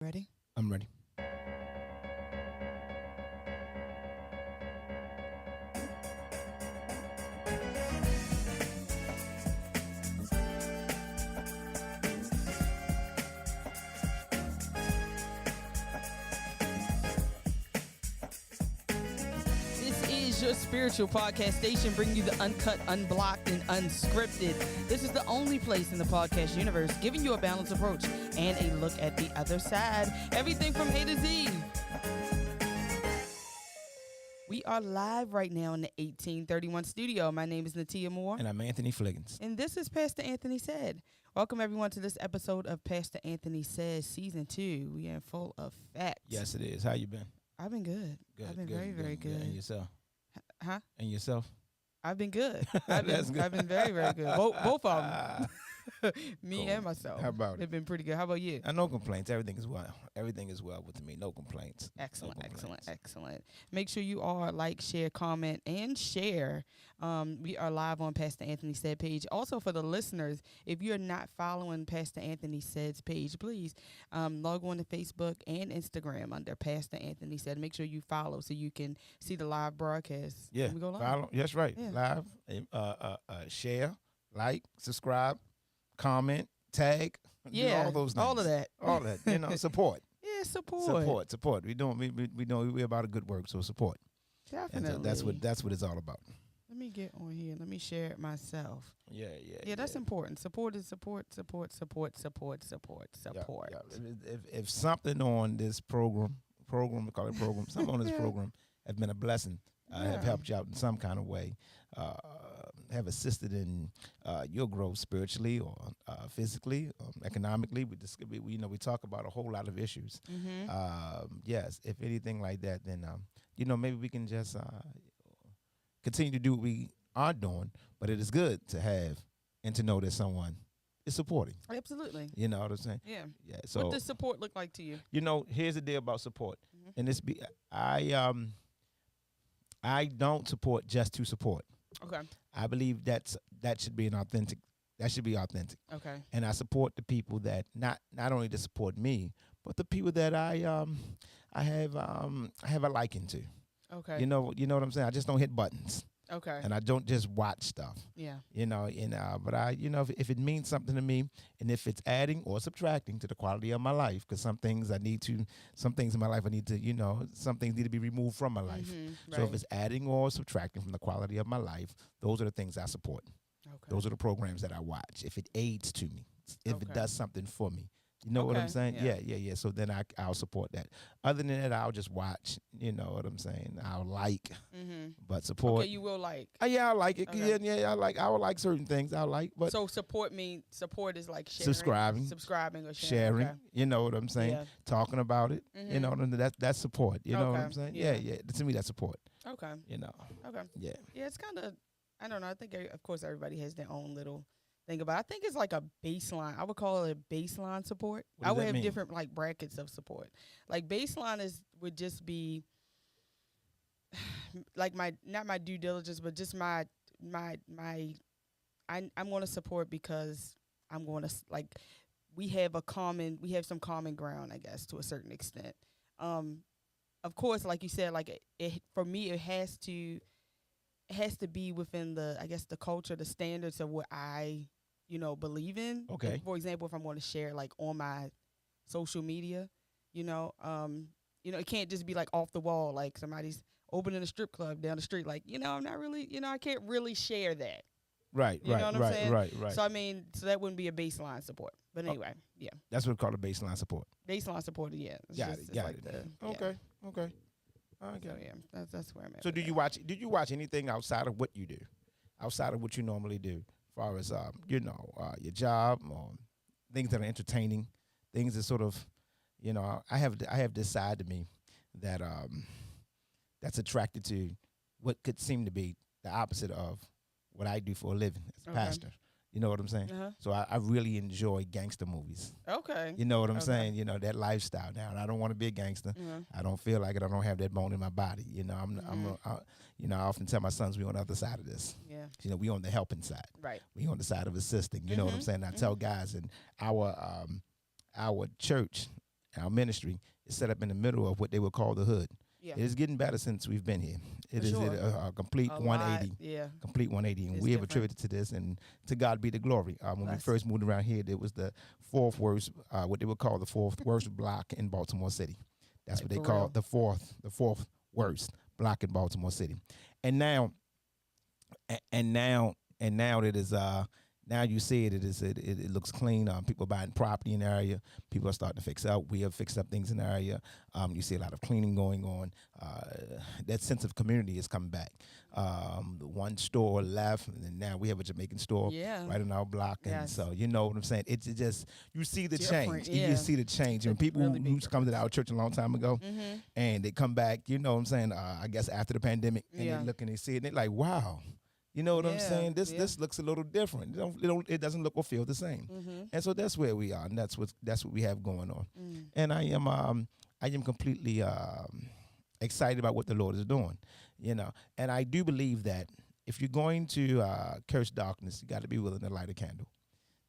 Ready? I'm ready. This is your spiritual podcast station, bringing you the uncut, unblocked, and unscripted. This is the only place in the podcast universe giving you a balanced approach and a look at the other side. Everything from A to Z. We are live right now in the 1831 studio. My name is Natia Moore. And I'm Anthony Fliggins. And this is Pastor Anthony Said. Welcome everyone to this episode of Pastor Anthony Says Season 2. We are in full effect. Yes, it is. How you been? I've been good. Good. I've been good, very good. And yourself? Huh? And yourself? I've been good. I've That's good. been very good. Both of them. Me Cool. and myself. How about They've it? been pretty good. How about you? No complaints. Everything is well. Everything is well with me. No complaints. Excellent, No excellent, complaints. excellent. Make sure you all like, share, comment, and share. We are live on Pastor Anthony Said page. Also, for the listeners, if you're not following Pastor Anthony Said's page, please log on to Facebook and Instagram under Pastor Anthony Said. Make sure you follow so you can see the live broadcast. Yeah. when we go live. Follow. That's right. Yeah. Live. Share, like, subscribe, comment, tag. Do Yeah, all those things. all of that. All that. Support. Yeah, support. Support. We doing we about a good work. So support. And Definitely. so that's what it's all about. Let me get on here. Let me share it myself. Yeah. Yeah, that's important. Support is support. Yeah. If something on this program, we call it program, something on this Yeah. program have been a blessing, Yeah. have helped you out in some kind of way, have assisted in your growth spiritually or physically, economically. We talk about a whole lot of issues. Yes, if anything like that, then maybe we can just continue to do what we are doing. But it is good to have and to know that someone is supporting. Absolutely. You know what I'm saying? Yeah. Yeah. So What does support look like to you? here's the deal about support, and I don't support just to support. Okay. I believe that should be authentic. That should be authentic, Okay. and I support the people that not only to support me, but the people that I have a liking to. Okay. You know what I'm saying. I just don't hit buttons, Okay. and I don't just watch stuff. Yeah. But if it means something to me, and if it's adding or subtracting to the quality of my life, because some things in my life I need to, some things need to be removed from my life. So if it's adding or subtracting from the quality of my life, those are the things I support. Okay. Those are the programs that I watch. If it aids to me, if Okay. it does something for me. You know what Okay, I'm saying? yeah. Yeah. So then I'll support that. Other than that, I'll just watch. You know what I'm saying? I'll like, but support. Okay, you will like. Yeah, I like it. Okay. Yeah, I would like certain things. I like, but So support is like sharing, subscribing or sharing. sharing. Okay. You know what I'm saying? Yeah. Talking about it. You know, that's support. You know what Okay, I'm saying? yeah. Yeah. To me, that's support. Okay. You know. Okay. Yeah. Yeah, it's kind of, I don't know. I think, of course, everybody has their own little thing about it. I think it's like a baseline. I would call it a baseline support. What I does would that have mean? different like brackets of support. Like baseline would just be like not my due diligence, but just I'm going to support because I'm going to like we have some common ground, I guess, to a certain extent. Of course, like you said, like it for me, it has to be within the, I guess, the culture, the standards of what I, believe in. Okay. Like, for example, if I'm going to share like on my social media, it can't just be like off the wall, like somebody's opening a strip club down the street. Like, I'm not really, I can't really share that. Right. You know what I'm saying? Right. So so that wouldn't be a baseline support. But anyway, yeah, That's what we call a baseline support. baseline support. Yeah, it's Got just, it. Got like it. the Okay. I So get it. yeah, that's where I'm at. So with did you watch anything outside of what you do, outside of what you normally do, as far as your job or things that are entertaining, things that sort of, I have this side to me that that's attracted to what could seem to be the opposite of what I do for a living as a Okay. pastor. You know what I'm saying? Uh-huh. So I really enjoy gangster movies. Okay. You know what I'm Okay. saying? That lifestyle. Now, and I don't want to be a gangster. Mhm. I don't feel like it. I don't have that bone in my body. I often tell my sons we on the other side of this. Yeah. We on the helping side. Right. We on the side of assisting. You know what I'm saying? I tell guys in our church, our ministry is set up in the middle of what they would call the hood. Yeah. It is getting better since we've been here. It For is sure. a complete A 180. lot, yeah. Complete 180. And It's we have different. attributed to this, and to God be the glory. When we Bless. first moved around here, it was the fourth worst, what they would call the fourth worst block in Baltimore City. That's Like, what they for call real. the fourth worst block in Baltimore City. And now, now it is now you see it looks clean. People are buying property in the area. People are starting to fix up. We have fixed up things in the area. You see a lot of cleaning going on. That sense of community is coming back. The one store left, and then now we have a Jamaican store Yeah. right in our block. And Yes. so you know what I'm saying. It's just you see the Different, change. yeah. You see the change. And It's people really who big used to come to our church a long time ago, Mm-hmm. and they come back. You know what I'm saying. I guess after the pandemic, and Yeah. they look and they see it, and they're like, wow. You know what I'm Yeah, saying? This yeah. looks a little different. It doesn't look or feel the same. Mm-hmm. And so that's where we are, and that's what we have going on. Mm. And I am completely excited about what the Lord is doing. You know, and I do believe that if you're going to curse darkness, you got to be willing to light a candle.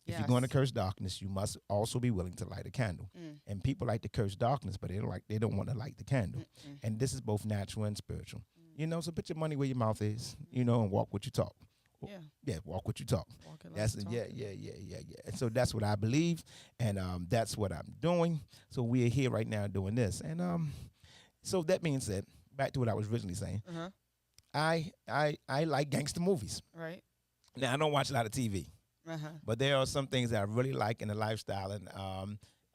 If you're going to Yes. curse darkness, you must also be willing to light a candle. Mm. And people like to curse darkness, but they don't want to light the candle. Mm-mm. And this is both natural and spiritual. You know, so put your money where your mouth is, you know, and walk what you talk. Yeah. Yeah, walk what you talk. Walk it like That's you talk yeah, it. yeah. And so that's what I believe, and that's what I'm doing. So we are here right now doing this, and so that being said, back to what I was originally saying. Uh-huh. I like gangster movies. Right. Now I don't watch a lot of TV, Uh-huh. but there are some things that I really like in the lifestyle, and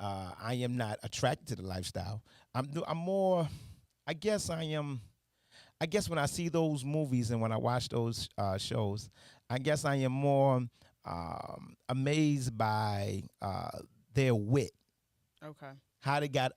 I am not attracted to the lifestyle. I'm more. I guess I am. I guess when I see those movies and when I watch those shows, I guess I am more amazed by their wit, Okay. how they get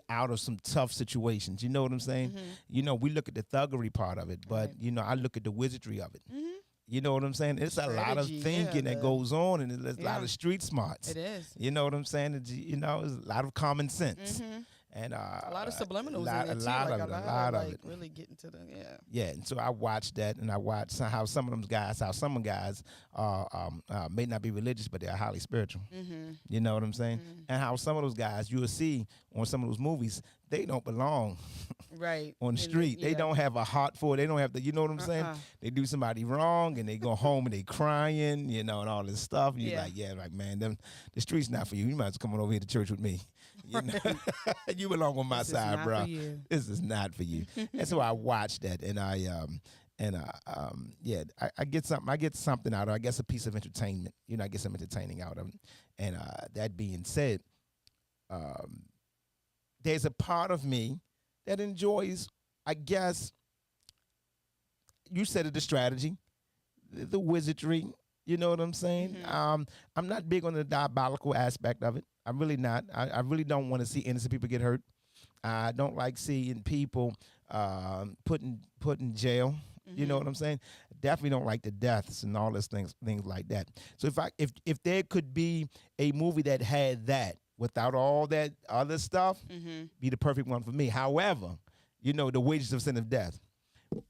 out of some tough situations. You know what I'm saying? Mm-hmm. You know, we look at the thuggery part of it, but Right. you know, I look at the wizardry of it. Mm-hmm. You know what I'm saying? It's a lot of Strategy, thinking yeah, that goes on, and there's a lot yeah. of street smarts. It is. You know what I'm saying? You know, there's a lot of common sense. Mm-hmm. And A lot of subliminals lot- in it a too. lot Like of it, a a lot lot of of like it. really getting to the Yeah, and so I watched that, and I watched how some guys may not be religious, but they're highly spiritual. Mm-hmm. You know what I'm saying? Mm-hmm. And how some of those guys you will see on some of those movies, they don't belong Right. on the And street. They yeah. don't have a heart for it. They don't have the, you know what I'm saying? Uh-uh. They do somebody wrong, and they go home and they crying, you know, and all this stuff. And you're Yeah. like, man, the street's not for you. You might as well come on over here to church with me. You know? You belong on my This is side, not bro. for you. This is not for you. And so I watched that, and I get something out of it. I guess a piece of entertainment. You know, I get some entertaining out of it. And that being said, there's a part of me that enjoys, I guess, you said it, the strategy, the wizardry. You know what I'm saying? Mhm. I'm not big on the diabolical aspect of it. I'm really not. I really don't want to see innocent people get hurt. I don't like seeing people put in jail. You know what I'm saying? Definitely don't like the deaths and all those things like that. So if there could be a movie that had that without all that other stuff, Mm-hmm. be the perfect one for me. However, you know, the wages of sin is death.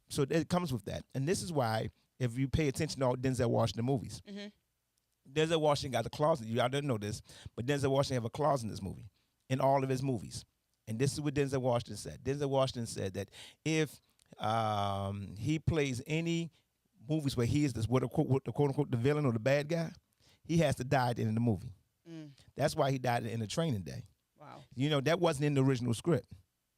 So it comes with that. And this is why, if you pay attention to all Denzel Washington movies, Mm-hmm. Denzel Washington got a clause. Y'all didn't know this, but Denzel Washington have a clause in this movie, in all of his movies. And this is what Denzel Washington said. Denzel Washington said that if he plays any movies where he is the quote unquote the villain or the bad guy, he has to die at the end of the movie. Mm. That's why he died in the Training Day. Wow. You know, that wasn't in the original script.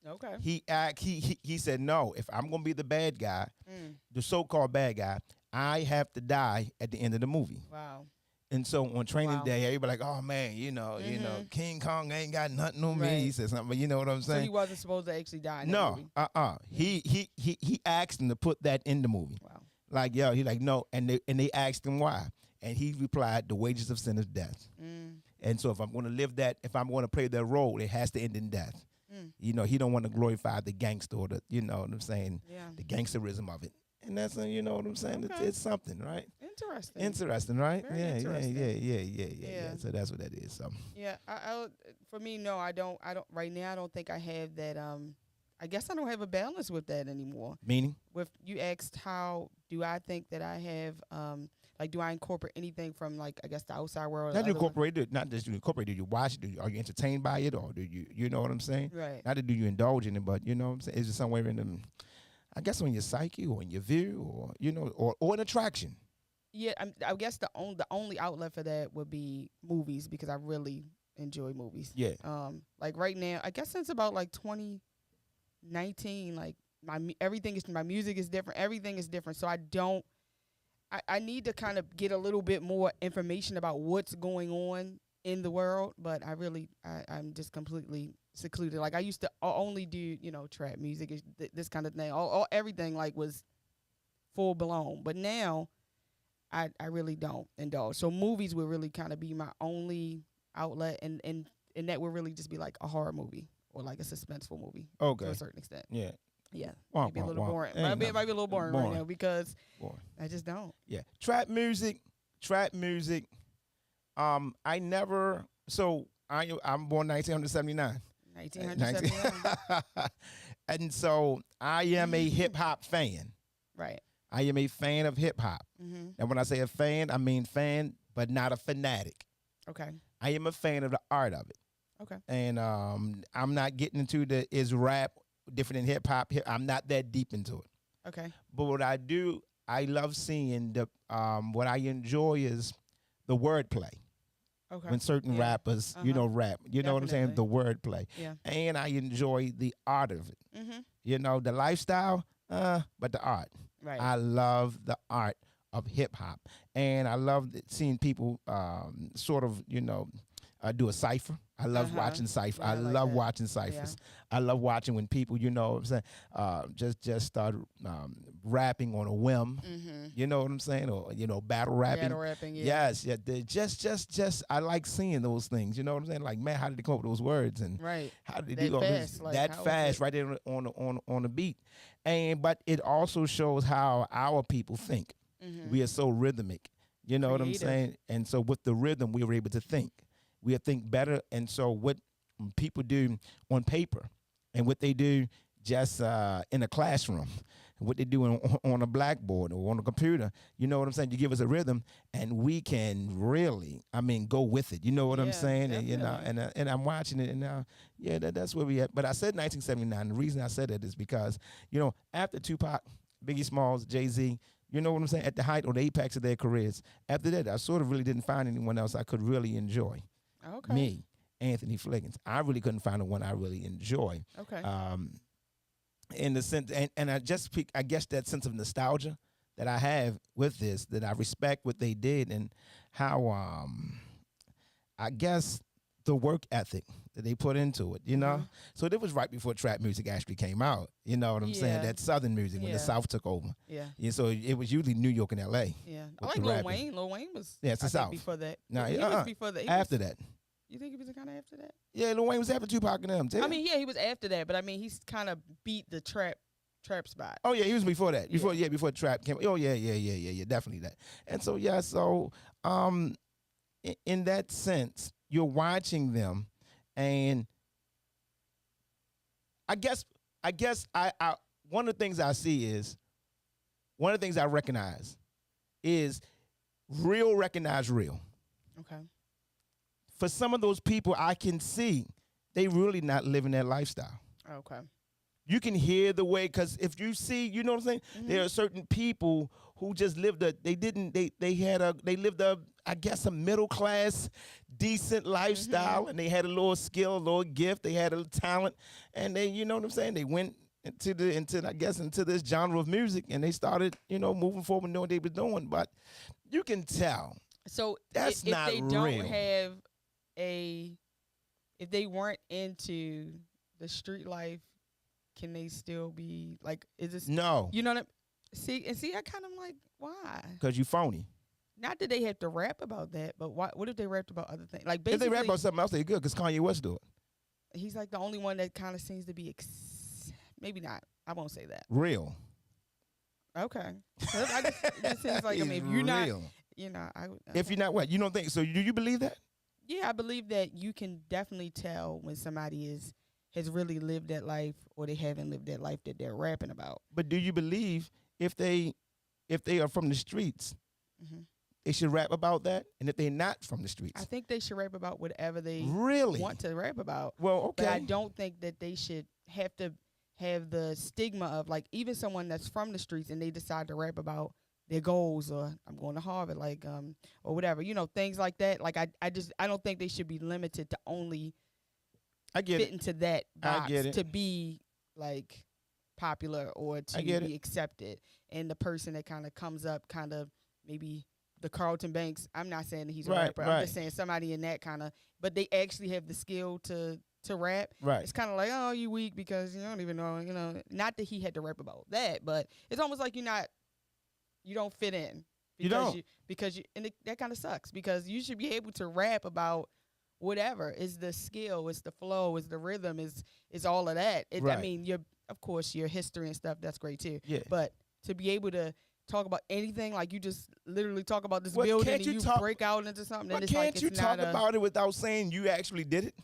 Okay. He said, no, if I'm gonna be the bad guy, Mm. the so-called bad guy, I have to die at the end of the movie. Wow. And so on Training Wow. Day, everybody like, oh man, you know, King Kong ain't got nothing on me. Right. He said something, but you know what I'm So saying? he wasn't supposed to actually die in that No, movie. He asked him to put that in the movie. Wow. Like, yo, he like, no, and they asked him why. And he replied, the wages of sin is death. Mm. And so if I'm gonna live that, if I'm gonna play that role, it has to end in death. Mm. You know, he don't want to glorify the gangster or the, you know what I'm saying, Yeah. the gangsterism of it. And that's, you know what I'm saying? Okay. It's something, right? Interesting. Interesting, right? Very Yeah, interesting. yeah. Yeah. So that's what that is. So Yeah, for me, no, I don't. Right now, I don't think I have that. I guess I don't have a balance with that anymore. meaning, With you asked, how do I think that I have Like, do I incorporate anything from, like, I guess the outside world? Not or you other- incorporate it, not just you incorporate it. Do you watch it? Are you entertained by it, or do you know what I'm saying? Right. Not that do you indulge in it, but you know what I'm saying. Is it somewhere in the, I guess, on your psyche or in your view, or or an attraction? Yeah, I guess the only outlet for that would be movies, because I really enjoy movies. Yeah. Like right now, I guess since about like 2019, like my music is different. Everything is different. So I need to kind of get a little bit more information about what's going on in the world, but I'm just completely secluded. Like I used to only do, trap music, this kind of thing. All everything like was full blown, but now I really don't indulge. So movies would really kind of be my only outlet, and that would really just be like a horror movie or like a suspenseful movie Okay. to a certain extent. Yeah. Yeah, Womp, might be a womp, little womp. boring. Ain't Might be a nothing. little boring right now because Boring. I just don't. Yeah. Trap music. I never. So I'm born 1979. 1979. And so I am a hip hop fan. Right. I am a fan of hip hop. Mm-hmm. And when I say a fan, I mean fan, but not a fanatic. Okay. I am a fan of the art of it. Okay. And I'm not getting into is rap different than hip hop. I'm not that deep into it. Okay. But what I do, I love seeing what I enjoy is the wordplay. Okay. When certain Yeah. rappers, Uh-huh. rap. You know what I'm saying? The Definitely. wordplay. Yeah. And I enjoy the art of it. Mm-hmm. The lifestyle, but the art. Right. I love the art of hip hop. And I love seeing people sort of, do a cipher. I love watching cipher. Yeah, I I like love that. watching ciphers. I love watching when people, what I'm saying, just start rapping on a whim. Mm-hmm. You know what I'm saying? Or, battle rapping. Battle rapping. Yeah. Yes, yeah. Just I like seeing those things. You know what I'm saying? Like, man, how did they come up with those words? And Right. how did That they do all this? fast, like, That how is fast, it? right there on the beat. But it also shows how our people think. Mm-hmm. We are so rhythmic. You know what I'm Creative. saying? And so with the rhythm, we were able to think. We think better. And so what people do on paper and what they do just in a classroom, what they do on a blackboard or on a computer, you know what I'm saying? You give us a rhythm and we can really, go with it. You know what I'm Yeah, saying? definitely. And I'm watching it, and now, that's where we at. But I said 1979. The reason I said that is because, after Tupac, Biggie Smalls, Jay-Z, you know what I'm saying, at the height or the apex of their careers, after that, I sort of really didn't find anyone else I could really enjoy. Okay. Me, Anthony Fliggins. I really couldn't find the one I really enjoy. Okay. In the sense, and I guess that sense of nostalgia that I have with this, that I respect what they did and how, I guess, the work ethic that they put into it, Mhm. So it was right before trap music actually came out, you know what I'm saying? Yeah. That Southern music when the Yeah. South took over. Yeah. Yeah, so it was usually New York and L.A. Yeah. I with like the Lil rapping. Wayne. Lil Wayne was. Yeah, it's the I think South. before that. No, he was before that. After that. You think he was kind of after that? Yeah, Lil Wayne was after Tupac and them. I mean, yeah, he was after that, but I mean, he's kind of beat the trap spot. Oh yeah, he was before that. Before Yeah. before trap came. Oh yeah, definitely that. And so in that sense, you're watching them, and I guess I one of the things I see is one of the things I recognize is real recognize real. Okay. For some of those people, I can see they really not living that lifestyle. Okay. You can hear the way, because if you see, you know what I'm saying? There are certain people who just lived they lived I guess a middle class, decent lifestyle, and they had a little skill, a little gift, they had a little talent, and they, you know what I'm saying? They went into this genre of music, and they started, moving forward and doing what they were doing. But you can tell. So That's if not they don't real. have if they weren't into the street life, can they still be like? Is this No, You know what See, I kind of like, why? because you phony. Not that they have to rap about that, but what if they rapped about other things? Like If basically, they rap about something else, they good, because Kanye West do it. he's like the only one that kind of seems to be maybe not. I won't say that. Real. Okay. It just seems like, I He's mean, if you're not, real. If okay. you're not what? You don't think so? Do you believe that? Yeah, I believe that you can definitely tell when somebody has really lived that life, or they haven't lived that life that they're rapping about. But do you believe if they are from the streets, Mm-hmm. they should rap about that. And if they're not from the I streets, think they should rap about whatever they really want to rap about. well, okay, But I don't think that they should have to have the stigma of like even someone that's from the streets and they decide to rap about their goals or I'm going to Harvard, like or whatever, things like that. Like I don't think they should be limited to only I get fit it. into that I box get it. to be like popular or to I get be it. accepted. And the person that kind of comes up, kind of maybe the Carlton Banks. I'm not saying that he's a Right, rapper. I'm right. just saying somebody in that kind of, but they actually have the skill to rap. Right. It's kind of like, oh, you weak because you don't even know, Not that he had to rap about that, but it's almost like you don't fit in. You don't. That kind of sucks because you should be able to rap about whatever. It's the skill, it's the flow, it's the rhythm, is all of that. I Right. mean, of course, your history and stuff, that's great too. Yeah. But to be able to talk about anything, like you just literally talk about this Well, building can't and you you talk- break out into something, But and it's can't like you it's talk not about it without saying you actually did it?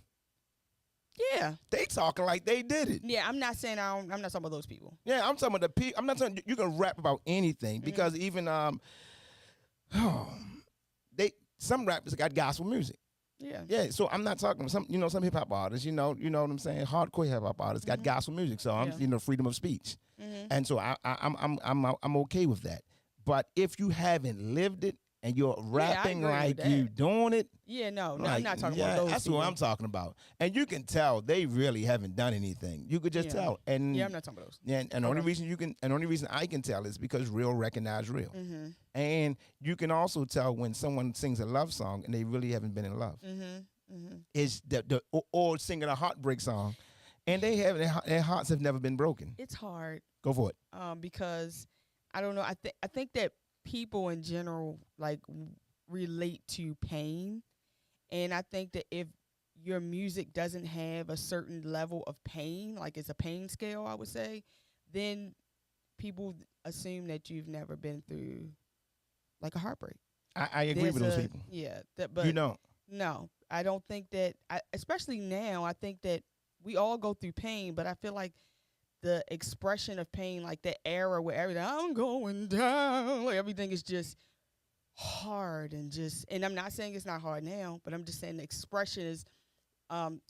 Yeah. They talking like they did it. Yeah, I'm not saying I'm not talking about those people. Yeah, I'm talking about the people. I'm not saying you can rap about anything because even some rappers got gospel music. Yeah. Yeah, so I'm not talking some hip hop artists. You know what I'm saying. Hardcore hip hop artists got gospel music. So I'm freedom of speech, and so I'm okay with that. But if you haven't lived it and you're rapping agree with like that. you doing it, Yeah, no, like, I'm not talking yeah, about those that's people. what I'm talking about. And you can tell they really haven't done anything. You could just Yeah. tell. And Yeah, I'm not talking about those. and the only reason I can tell is because real recognize real. Mm-hmm. And you can also tell when someone sings a love song and they really haven't been in love. Mm-hmm. Mm-hmm. Is or singing a heartbreak song, and their hearts have never been broken. It's hard. Go for it. Because I don't know. I think that people in general like relate to pain, and I think that if your music doesn't have a certain level of pain, like it's a pain scale, I would say, then people assume that you've never been through like a heartbreak. I agree with those people. Yeah, but You don't. no, I don't think that. Especially now, I think that we all go through pain, but I feel like the expression of pain, like that era where everything, I'm going down, like everything is just hard and I'm not saying it's not hard now, but I'm just saying the expression is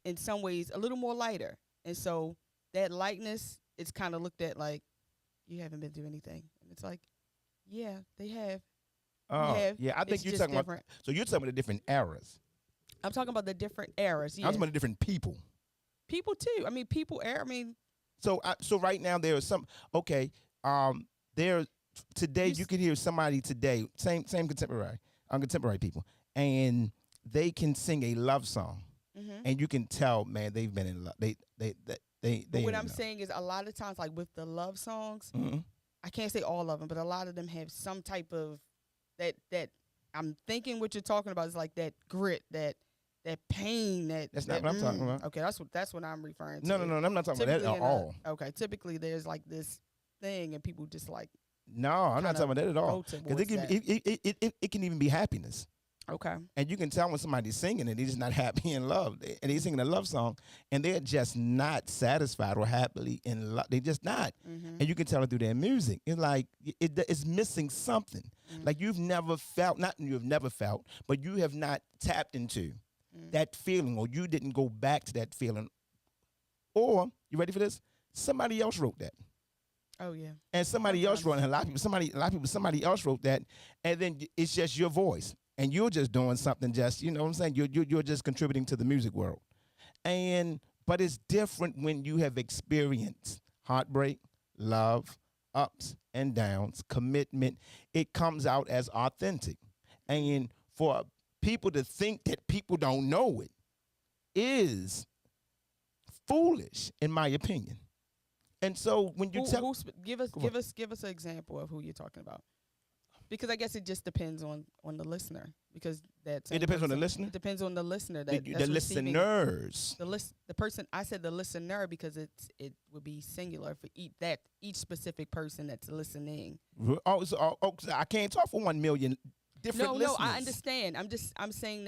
in some ways a little more lighter. And so that lightness is kind of looked at like you haven't been through anything. And it's like, yeah, they have. Oh, have. yeah. I think It's you're just talking about. different. So you're talking about the different eras. I'm talking about the different eras. Yeah. I'm talking about the different people. People too. I mean, So right now there are some. Okay. There today you can hear somebody today, same contemporary people, and they can sing a love song, and you can tell, man, they've been in love. They. But what I'm saying is a lot of times, like with the love songs, I can't say all of them, but a lot of them have some type of that I'm thinking what you're talking about is like that grit, that pain, That's not what I'm talking about. Okay, that's what I'm referring to. No, I'm not talking about that at all. Okay, typically there's like this thing and people just like No, I'm not talking about that at all. go Because it can even be happiness. okay. And you can tell when somebody's singing and they're just not happy in love. And they're singing a love song and they're just not satisfied or happily in love. They're just not. And you can tell it through their music. It's like it's missing something. Like you've never felt, not you've never felt, but you have not tapped into that feeling, or you didn't go back to that feeling. Or, you ready for this? Somebody else wrote that. Oh yeah. And somebody else wrote it. A lot of people, somebody else wrote that. And then it's just your voice. And you're just doing something just, you know what I'm saying? You're just contributing to the music world. But it's different when you have experienced heartbreak, love, ups and downs, commitment. It comes out as authentic. And for people to think that people don't know it is foolish, in my opinion. And so when you give us an example of who you're talking about. Because I guess it just depends on the listener. Because it depends on the listener? It depends on the listener. the listeners. The person, I said the listener because it would be singular for each specific person that's listening. Oh, so I can't talk for 1 million different listeners. No, I understand. I'm saying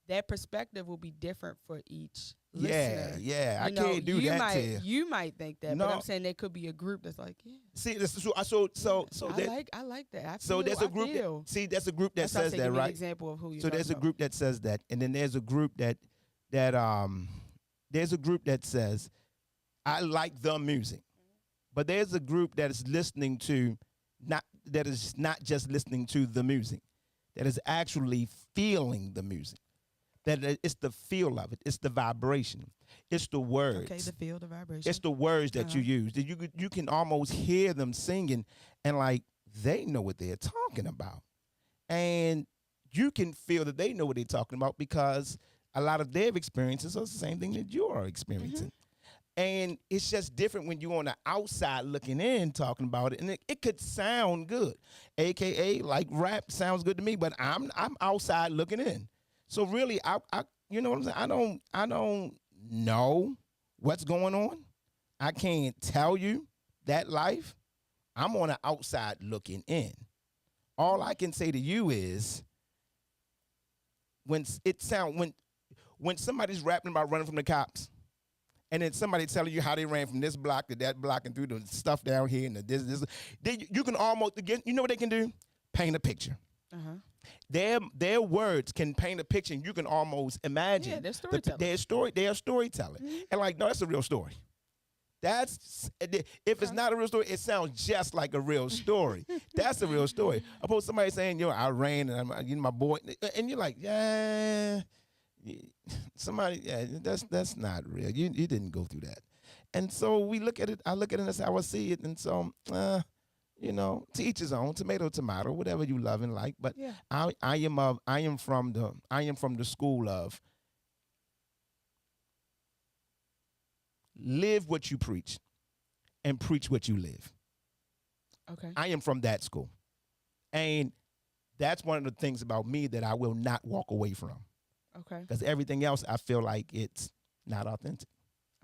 that perspective will be different for each listener. Yeah. I You know, can't do you that might to you. you might think that, No. but I'm saying there could be a group that's like, yeah. See, so I like that. there's a group feel. that's a group that That's why I says say that, give me an right? example of who you're So there's a talking group that says that, and then there's a group there's a group that says I like the music, but there's a group that is listening to that is not just listening to the music, that is actually feeling the music. That it's the feel of it, it's the vibration, it's the words. Okay, the feel, the vibration. It's the words that you use. That you can almost hear them singing, and like they know what they're talking about, and you can feel that they know what they're talking about because a lot of their experiences are the same thing that you are experiencing. And it's just different when you're on the outside looking in talking about it, and it could sound good, aka like rap sounds good to me, but I'm outside looking in. So really, I you know what I'm saying? I don't know what's going on. I can't tell you that life. I'm on the outside looking in. All I can say to you is when somebody's rapping about running from the cops, and then somebody telling you how they ran from this block to that block and through the stuff down here and this, you can almost, again, you know what they can do? Paint a picture. Their words can paint a picture, and you can almost imagine. Yeah, they're storytellers. They are storytelling, and like, no, that's a real story. If it's not a real story, it sounds just like a real story. That's a real story. Opposed to somebody saying, "Yo, I ran and my boy," and you're like, "Yeah, somebody, yeah, that's not real. You didn't go through that." And so we look at it. I look at it and that's how I see it. And so, you know, to each his own. Tomato, tomato, whatever you love and like. But Yeah. I am from the school of live what you preach and preach what you live. Okay. I am from that school. And that's one of the things about me that I will not walk away from. Okay. Because everything else, I feel like it's not authentic.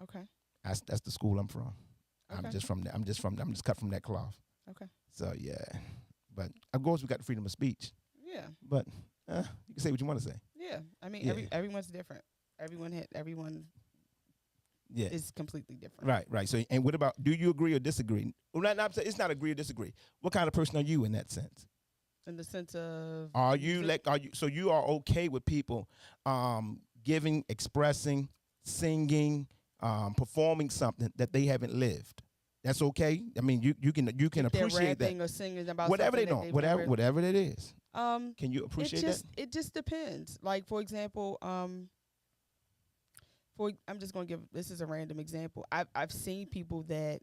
Okay. That's the school I'm from. Okay. I'm just cut from that cloth. Okay. So yeah. But of course we got the freedom of speech. Yeah. But you can say what you want to say. Yeah. I mean, Yeah. everyone's different. Everyone Yeah. is completely different. Right. So, and what about, do you agree or disagree? Well, it's not agree or disagree. What kind of person are you in that sense? In the sense of, So you are okay with people giving, expressing, singing, performing something that they haven't lived? That's okay. I mean, you can if they're appreciate rapping that. or singing about Whatever they something don't, that they've whatever it is. never, Can you appreciate that? it just depends. Like, for example, I'm just gonna give, this is a random example. I've seen people that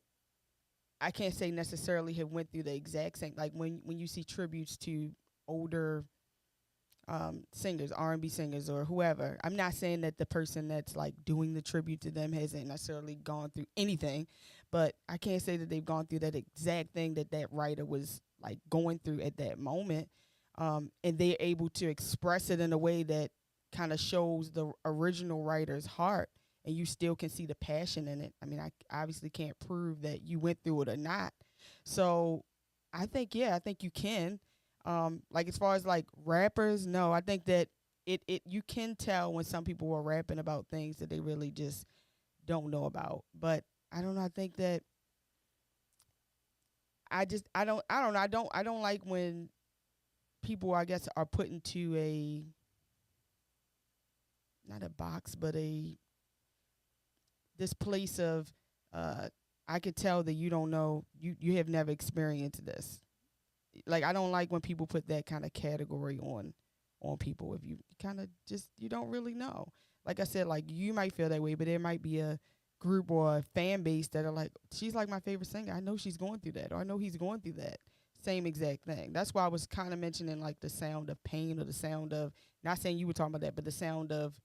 I can't say necessarily have went through the exact same, like when you see tributes to older singers, R&B singers or whoever. I'm not saying that the person that's like doing the tribute to them hasn't necessarily gone through anything, but I can't say that they've gone through that exact thing that writer was like going through at that moment. And they're able to express it in a way that kind of shows the original writer's heart, and you still can see the passion in it. I mean, I obviously can't prove that you went through it or not. So I think you can. Like as far as like rappers, no, I think that it you can tell when some people are rapping about things that they really just don't know about. But I don't know. I think that I don't know. I don't like when people, I guess, are put into a, not a box, but this place of I could tell that you don't know, you have never experienced this. Like, I don't like when people put that kind of category on people if you kind of just, you don't really know. Like I said, like, you might feel that way, but there might be a group or a fan base that are like, she's like my favorite singer. I know she's going through that, or I know he's going through that. Same exact thing. That's why I was kind of mentioning like the sound of pain, or the sound of, not saying you were talking about that, but the sound of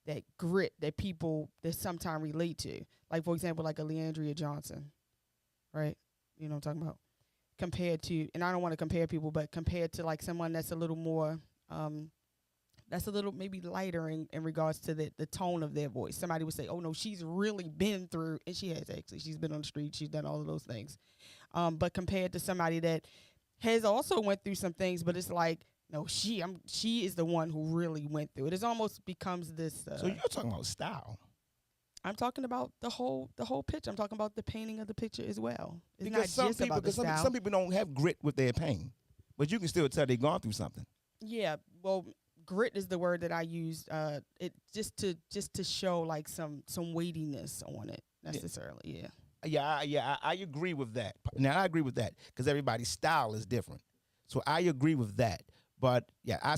that grit that people that sometimes relate to. Like, for example, like a Leandria Johnson, right? You know what I'm talking about? Compared to, and I don't want to compare people, but compared to like someone that's a little more, that's a little maybe lighter in regards to the tone of their voice. Somebody would say, oh no, she's really been through, and she has actually, she's been on the street, she's done all of those things. But compared to somebody that has also went through some things, but it's like, no, she is the one who really went through it. It almost becomes this. So you're talking about style. I'm talking about the whole picture. I'm talking about the painting of the picture as well. It's Because not some just people, about the because style. some people don't have grit with their pain, but you can still tell they've gone through something. Yeah, well, grit is the word that I used. It just to show like some weightiness on it Yeah. necessarily. Yeah. I agree with that. Now I agree with that because everybody's style is different. So I agree with that. But yeah, I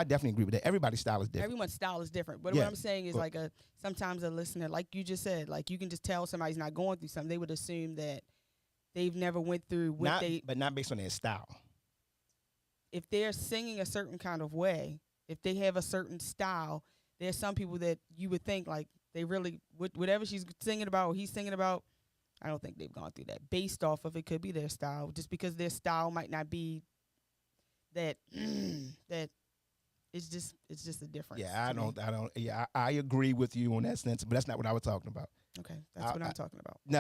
definitely agree with that. Everybody's style is different. Everyone's style is different. But Yeah. what I'm saying is Go- like sometimes a listener, like you just said, like you can just tell somebody's not going through something. They would assume that they've never went through what Not, they but not based on their style. if they're singing a certain kind of way, if they have a certain style, there's some people that you would think like they really whatever she's singing about or he's singing about. I don't think they've gone through that. Based off of it could be their style, just because their style might not be that that it's just a difference. Yeah, to me. I agree with you on that sense, but that's not what I was talking about. Okay, that's what I'm talking about. No.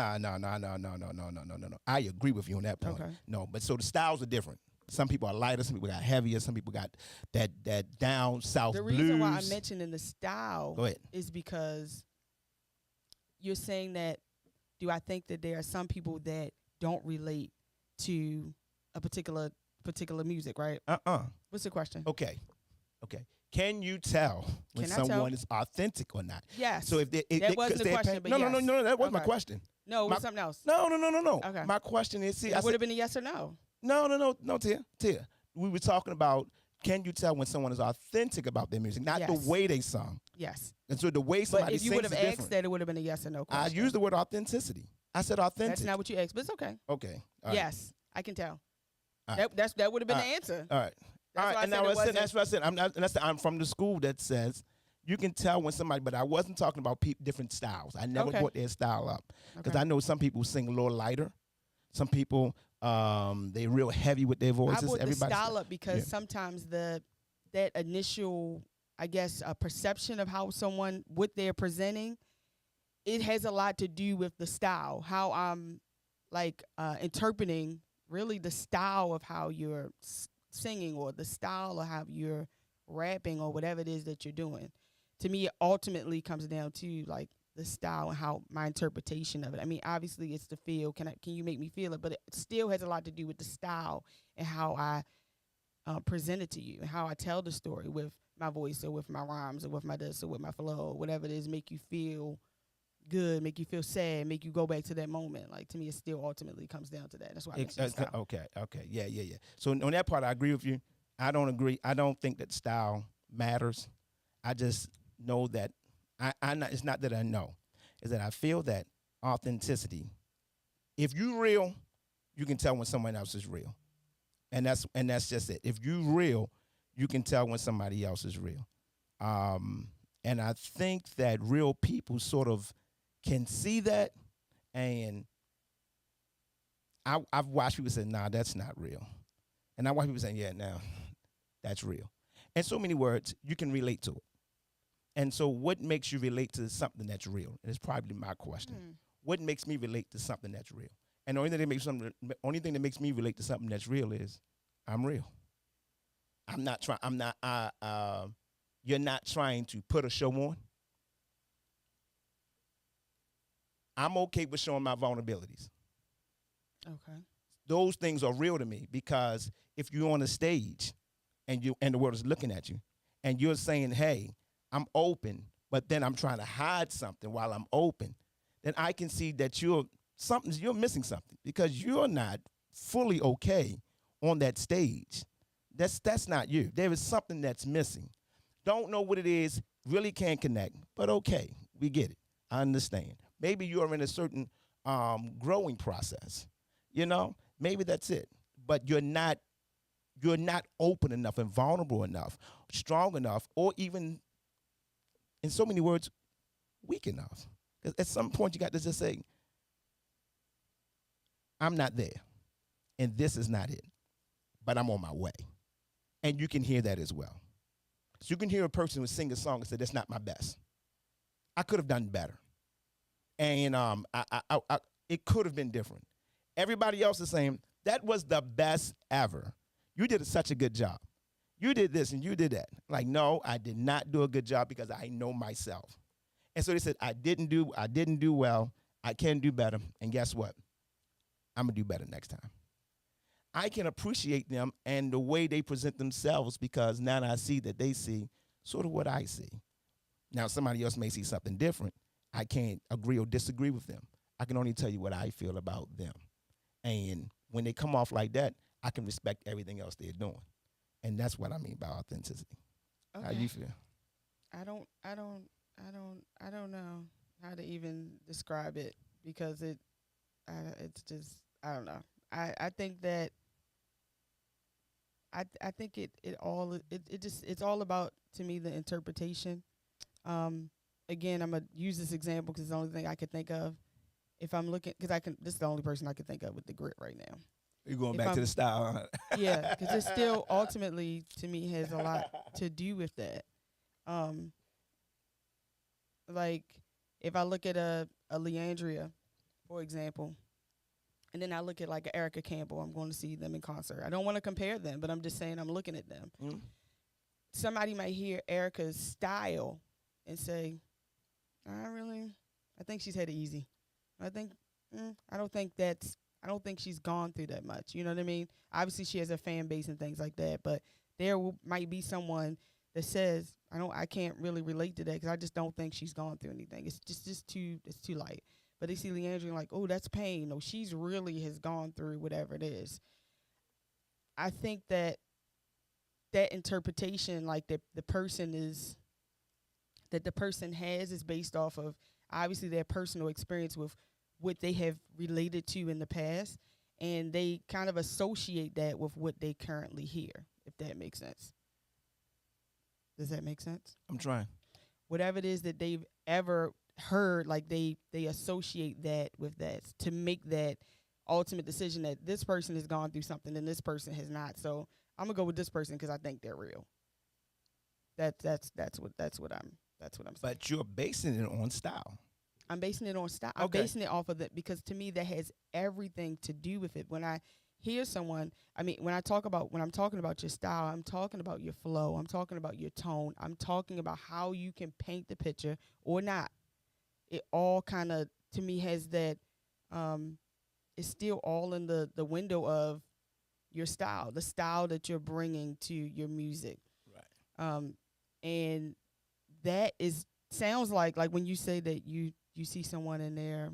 I agree with you on that point. Okay. No, but so the styles are different. Some people are lighter, some people got heavier, some people got that down south The blues. reason why I'm mentioning the style Go ahead. is because you're saying that. Do I think that there are some people that don't relate to a particular music, right? What's the question? Okay. Can you tell when Can I tell? someone is authentic or not? Yes. So if That wasn't the question, but no, yes. that wasn't my Okay. question. No, it was my- something else. No. Okay. My question is, see, It would have been a yes or no. no, Tia. We were talking about, can you tell when someone is authentic about their music, not the Yes. way they sung. Yes. And so the way But somebody if you sings would is have asked different. that, it would have been a yes or no I question. used the word authenticity. I said authentic. That's not what you asked, but it's okay. Okay. All right. Yes, I can tell. All right. That would have been All the answer. All right. That's All right. why I And said now it wasn't. that's what I said. I'm from the school that says you can tell when somebody, but I wasn't talking about different styles. I never Okay. brought their style up because Okay. I know some people sing a little lighter. Some people, they real heavy with their I voices. brought the Everybody's style up because yeah. sometimes that initial, I guess, perception of how what they're presenting, it has a lot to do with the style, how I'm like interpreting really the style of how you're singing or the style of how you're rapping or whatever it is that you're doing. To me, it ultimately comes down to like the style and how my interpretation of it. I mean, obviously it's the feel. Can you make me feel it? But it still has a lot to do with the style and how I present it to you and how I tell the story with my voice or with my rhymes or with my this or with my flow or whatever it is, make you feel good, make you feel sad, make you go back to that moment. Like to me, it still ultimately comes down to that. That's why I mentioned style. Okay. Yeah. So on that part, I agree with you. I don't agree. I don't think that style matters. I just know that it's not that I know, is that I feel that authenticity. If you real, you can tell when someone else is real, and that's just it. If you real, you can tell when somebody else is real. And I think that real people sort of can see that, and I've watched people say, "Nah, that's not real," and I watch people saying, "Yeah, now that's real." In so many words, you can relate to it. And so, what makes you relate to something that's real? Is probably my question. What makes me relate to something that's real? And the only thing that makes me relate to something that's real is I'm real. I'm not trying. I'm not. You're not trying to put a show on. I'm okay with showing my vulnerabilities. Okay. Those things are real to me because if you're on a stage and the world is looking at you and you're saying, "Hey, I'm open," but then I'm trying to hide something while I'm open, then I can see that you're missing something because you're not fully okay on that stage. That's not you. There is something that's missing. Don't know what it is, really can't connect, but okay, we get it. I understand. Maybe you are in a certain growing process. Maybe that's it. But you're not open enough and vulnerable enough, strong enough, or even, in so many words, weak enough. Because at some point you got to just say, I'm not there, and this is not it, but I'm on my way. And you can hear that as well. So you can hear a person who sing a song and say, that's not my best. I could have done better. And it could have been different. Everybody else is saying, that was the best ever. You did such a good job. You did this and you did that. Like, no, I did not do a good job because I know myself. And so they said, I didn't do well. I can do better. And guess what? I'm gonna do better next time. I can appreciate them and the way they present themselves because now I see that they see sort of what I see. Now somebody else may see something different. I can't agree or disagree with them. I can only tell you what I feel about them. And when they come off like that, I can respect everything else they're doing. And that's what I mean by authenticity. Okay. How you feel? I don't know how to even describe it because it's just, I don't know. I think that I think it's all about, to me, the interpretation. Again, I'm gonna use this example because it's the only thing I could think of. If I'm looking, because this is the only person I could think of with the grit right now. You're going back to the style, huh? Yeah, because it still ultimately, to me, has a lot to do with that. Like, if I look at a Leandria, for example, and then I look at like a Erica Campbell, I'm going to see them in concert. I don't want to compare them, but I'm just saying I'm looking at them. Mm. Somebody might hear Erica's style and say, I think she's had it easy. I don't think she's gone through that much. You know what I mean? Obviously, she has a fan base and things like that, but there might be someone that says, I can't really relate to that because I just don't think she's gone through anything. It's just too light. But they see Leandria and like, oh, that's pain. No, she's really has gone through whatever it is. I think that interpretation, like the person has, is based off of obviously their personal experience with what they have related to in the past, and they kind of associate that with what they currently hear, if that makes sense. Does that make sense? I'm trying. Whatever it is that they've ever heard, like they associate that with that to make that ultimate decision that this person has gone through something and this person has not. So I'm gonna go with this person because I think they're real. That's what I'm saying. But you're basing it on style. I'm basing it on style. Okay. I'm basing it off of that because to me that has everything to do with it. When I hear someone, when I'm talking about your style, I'm talking about your flow. I'm talking about your tone. I'm talking about how you can paint the picture or not. It all kind of, to me, has that, it's still all in the window of your style, the style that you're bringing to your music. Right. And that sounds like when you say that you see someone in there,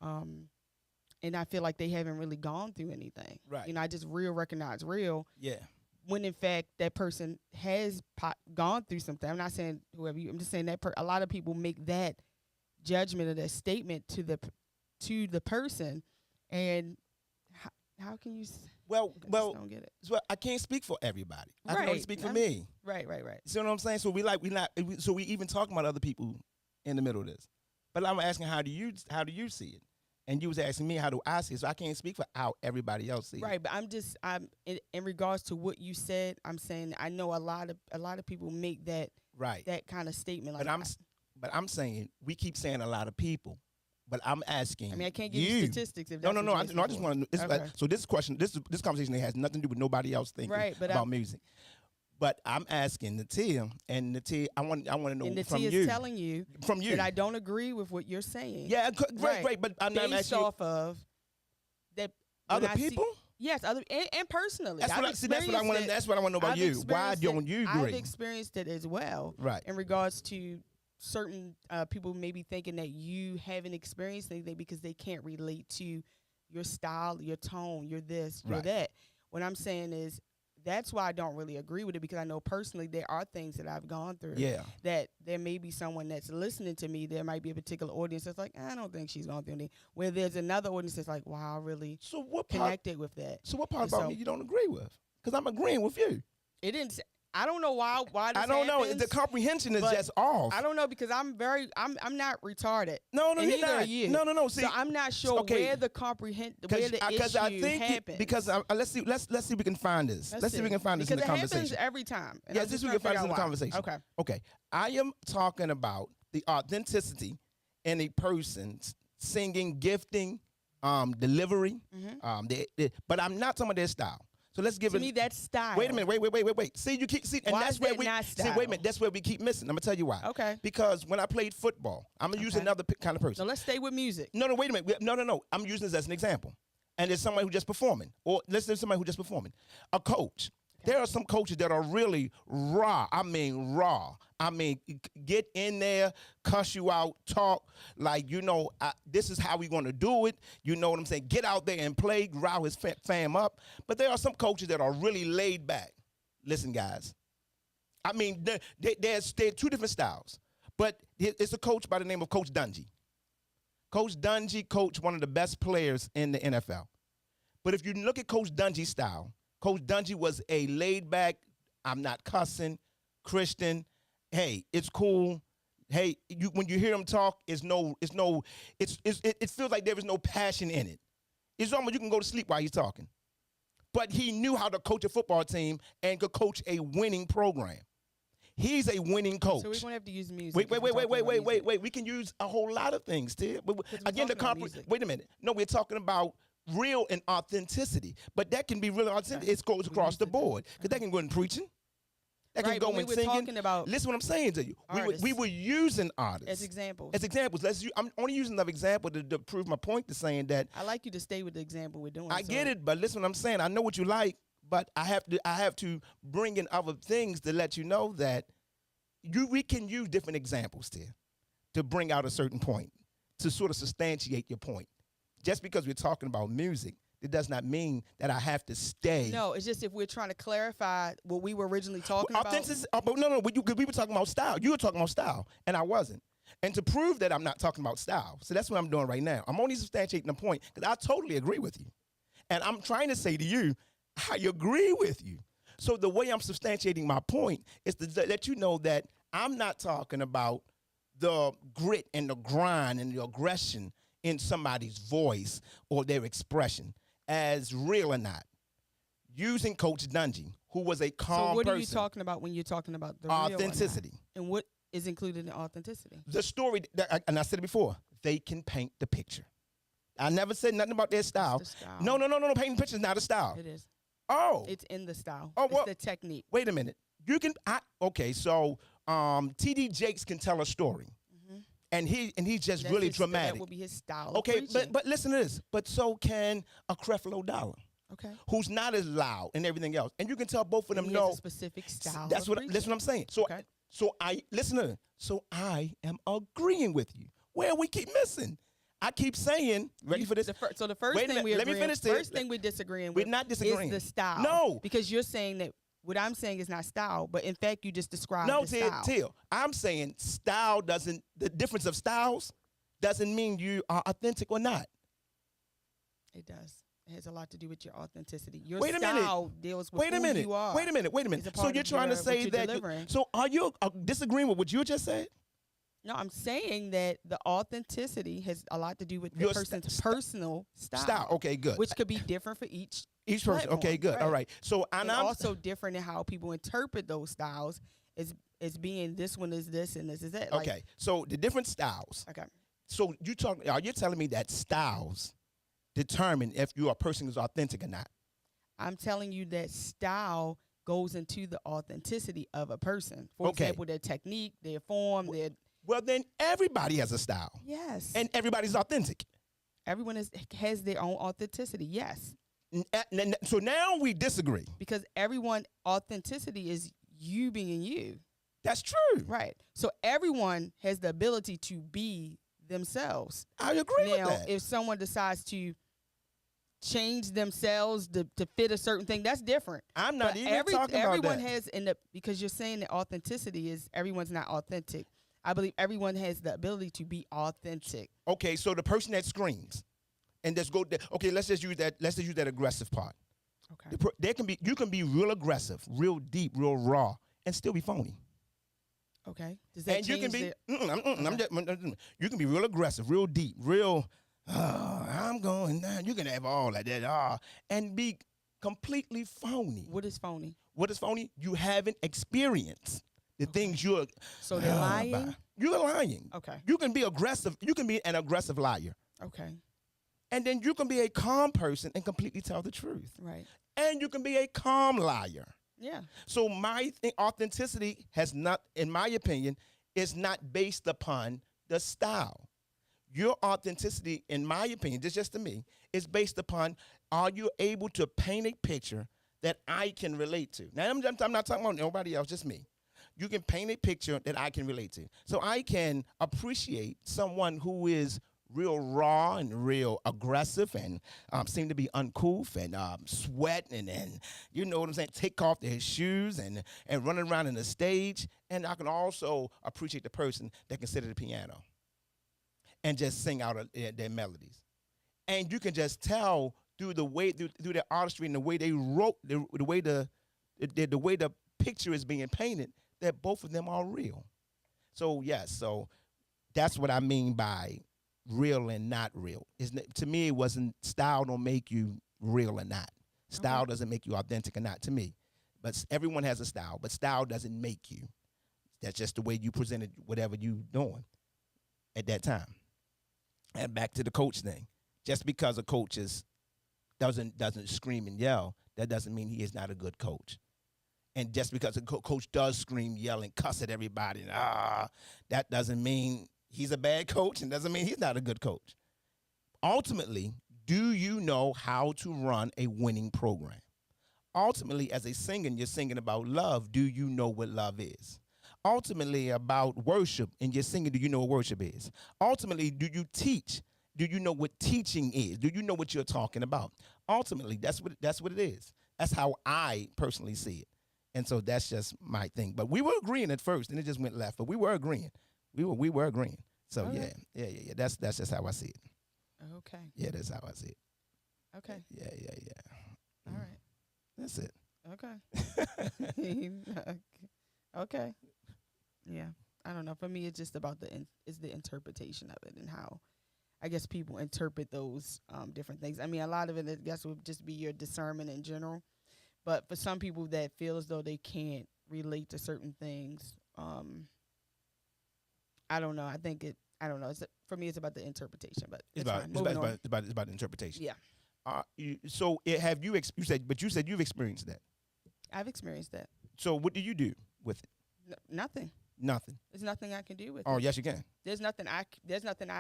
and I feel like they haven't really gone through anything. Right. I just recognize real. Yeah. When in fact that person has gone through something. I'm not saying whoever I'm just saying that a lot of people make that judgment or that statement to the person, and how can you? Well, don't get it. Well, I can't speak for everybody. I can only speak for me. Right. See what I'm saying? So we even talking about other people in the middle of this. But I'm asking, how do you see it? And you was asking me, how do I see it? So I can't speak for how everybody else sees it. Right, but I'm in regards to what you said, I'm saying I know a lot of people make that kind of statement. Like, but I'm saying we keep saying a lot of people. But I'm asking. I can't give you statistics. If that's No. I just want to. Okay. So this conversation has nothing to do with nobody else thinking about music. But I'm asking Natia, and Natia, I want to know from you. And Natia is telling you that I don't agree with what you're saying. Yeah, great. But I'm not asking off of that. Other people. Yes, and personally. That's what I want to know about you. Why don't you agree? I've experienced it as well. Right. In regards to certain people maybe thinking that you haven't experienced anything because they can't relate to your style, your tone, your this, your that. What I'm saying is that's why I don't really agree with it, because I know personally there are things that I've gone through. Yeah. That there may be someone that's listening to me. There might be a particular audience that's like, I don't think she's gone through anything. Where there's another audience that's like, wow, I really connected with that. So what part about me you don't agree with? Because I'm agreeing with you. It didn't. I don't know why this I don't happens, know. The comprehension is just off. I don't know, because I'm not retarded. No, you're not. You. No. See, so I'm not sure where the issue happens. Because let's see if we can find this. Let's see if we can find this in the conversation. Because it happens every time. Yes, this we can find this in the conversation. Okay. I am talking about the authenticity in a person's singing, gifting, delivery. Mm-hmm. But I'm not talking about their style. So let's give To it. me, that's style. Wait a minute. Wait. See, you keep see, and Why that's is where that we not see. Wait a style? minute. That's where we keep missing. I'm gonna tell you why. Okay. Because when I played football, I'm gonna use Okay. another kind of person. So let's stay with music. No, wait a minute. No. I'm using this as an example. And there's somebody who just performing. Or let's say somebody who just performing. A coach. There are some coaches that are really raw. I mean, raw. I mean, get in there, cuss you out, talk like, this is how we're going to do it. You know what I'm saying? Get out there and play, rile his fam up. But there are some coaches that are really laid back. Listen, guys. I mean, there's two different styles. But it's a coach by the name of Coach Dungy. Coach Dungy coached one of the best players in the NFL. But if you look at Coach Dungy's style, Coach Dungy was a laid-back, I'm not cussing, Christian. Hey, it's cool. Hey, when you hear him talk, it feels like there is no passion in it. It's almost you can go to sleep while he's talking. But he knew how to coach a football team and could coach a winning program. He's a winning coach. So we're gonna have to use music. Wait. We can use a whole lot of things, Ted. Again, wait a minute. No, we're talking about real and authenticity. But that can be real authentic. Okay. It goes across the board. Because that can go in preaching. That can go in singing. Listen what I'm saying to you. We were using artists. As examples. I'm only using another example to prove my point to saying that. I like you to stay with the example we're doing. I get it, but listen what I'm saying. I know what you like, but I have to bring in other things to let you know that we can use different examples there to bring out a certain point, to sort of substantiate your point. Just because we're talking about music, it does not mean that I have to stay. No, it's just if we're trying to clarify what we were originally talking about. No, because we were talking about style. You were talking about style, and I wasn't. And to prove that I'm not talking about style, so that's what I'm doing right now. I'm only substantiating the point because I totally agree with you. And I'm trying to say to you, I agree with you. So the way I'm substantiating my point is to let you know that I'm not talking about the grit and the grind and the aggression in somebody's voice or their expression as real or not. Using Coach Dungy, who was a calm person. So what are you talking about when you're talking about the authenticity? And what is included in authenticity? The story, and I said it before, they can paint the picture. I never said nothing about their style. It's the style. No. Painting pictures is not a style. It is. Oh. It's in the style. Oh, well, it's the technique. Wait a minute. So T.D. Jakes can tell a story. Mm-hmm. And he's just really dramatic. That will be his style. Okay, but listen to this. But so can a Creflo Dollar. Okay. Who's not as loud and everything else. And you can tell both of them know a specific style. That's what I'm saying. So okay. So I am agreeing with you. Where we keep missing. I keep saying, ready for this? The first thing we're disagreeing with. We're not disagreeing. Is the style. No. Because you're saying that what I'm saying is not style, but in fact you just described the style. No, Till. I'm saying the difference of styles doesn't mean you are authentic or not. It does. It has a lot to do with your authenticity. Your Wait a style minute. deals with who you are. Wait a minute. So you're trying to say that. So are you disagreeing with what you just said? No, I'm saying that the authenticity has a lot to do with the person's personal style. Okay, good. Which could be different for each person. platform. Okay, good. Right. All right. So and also different in how people interpret those styles as being this one is this and this is that. Okay. So the different styles. Okay. So are you telling me that styles determine if a person is authentic or not? I'm telling you that style goes into the authenticity of a person. For example, their technique, their form, their. Well, then everybody has a style. Yes. And everybody's authentic. Everyone has their own authenticity. Yes. So now we disagree. Because authenticity is you being you. That's true. Right. So everyone has the ability to be themselves. I agree with that. Now, if someone decides to change themselves to fit a certain thing, that's different. I'm not even talking about that. Everyone has, because you're saying that authenticity is everyone's not authentic. I believe everyone has the ability to be authentic. Okay, so the person that screams, and let's just use that aggressive part. Okay. You can be real aggressive, real deep, real raw, and still be phony. Okay. Does that you can be you can be real aggressive, real deep, real I'm going down. You can have all of that and be completely phony. What is phony? What is phony? You haven't experienced the things you're. So they're lying? You're lying. Okay. You can be aggressive. You can be an aggressive liar. Okay. And then you can be a calm person and completely tell the truth. Right. And you can be a calm liar. Yeah. So my authenticity has not, in my opinion, is not based upon the style. Your authenticity, in my opinion, just to me, is based upon, are you able to paint a picture that I can relate to? Now, I'm not talking about nobody else, just me. You can paint a picture that I can relate to. So I can appreciate someone who is real raw and real aggressive and seem to be uncouth and sweating and you know what I'm saying, take off their shoes and running around in the stage. And I can also appreciate the person that can sit at the piano and just sing out their melodies. And you can just tell through the way, through their artistry and the way they wrote, the way the picture is being painted, that both of them are real. So yes, so that's what I mean by real and not real. To me, it wasn't, style don't make you real or not. Style doesn't make you authentic or not, to me. But everyone has a style, but style doesn't make you. That's just the way you presented whatever you doing at that time. And back to the coach thing. Just because a coach doesn't scream and yell, that doesn't mean he is not a good coach. And just because a coach does scream, yell, and cuss at everybody, that doesn't mean he's a bad coach and doesn't mean he's not a good coach. Ultimately, do you know how to run a winning program? Ultimately, as a singer, you're singing about love. Do you know what love is? Ultimately, about worship, and you're singing, do you know what worship is? Ultimately, do you teach? Do you know what teaching is? Do you know what you're talking about? Ultimately, that's what it is. That's how I personally see it. And so that's just my thing. But we were agreeing at first, and it just went left. But we were agreeing. We were agreeing. So Okay. yeah. That's just how I see it. Okay. Yeah, that's how I see it. Okay. Yeah. All right. That's it. Okay. Okay. Yeah. I don't know. For me, it's just about the interpretation of it and how I guess people interpret those different things. I mean, a lot of it, I guess, would just be your discernment in general. But for some people that feel as though they can't relate to certain things, I don't know. I don't know. For me, it's about the interpretation. But it's about interpretation. Yeah. Have you? You said you've experienced that. I've experienced that. So what do you do with it? Nothing. Nothing. There's nothing I can do with it. Oh, yes, you can. There's nothing I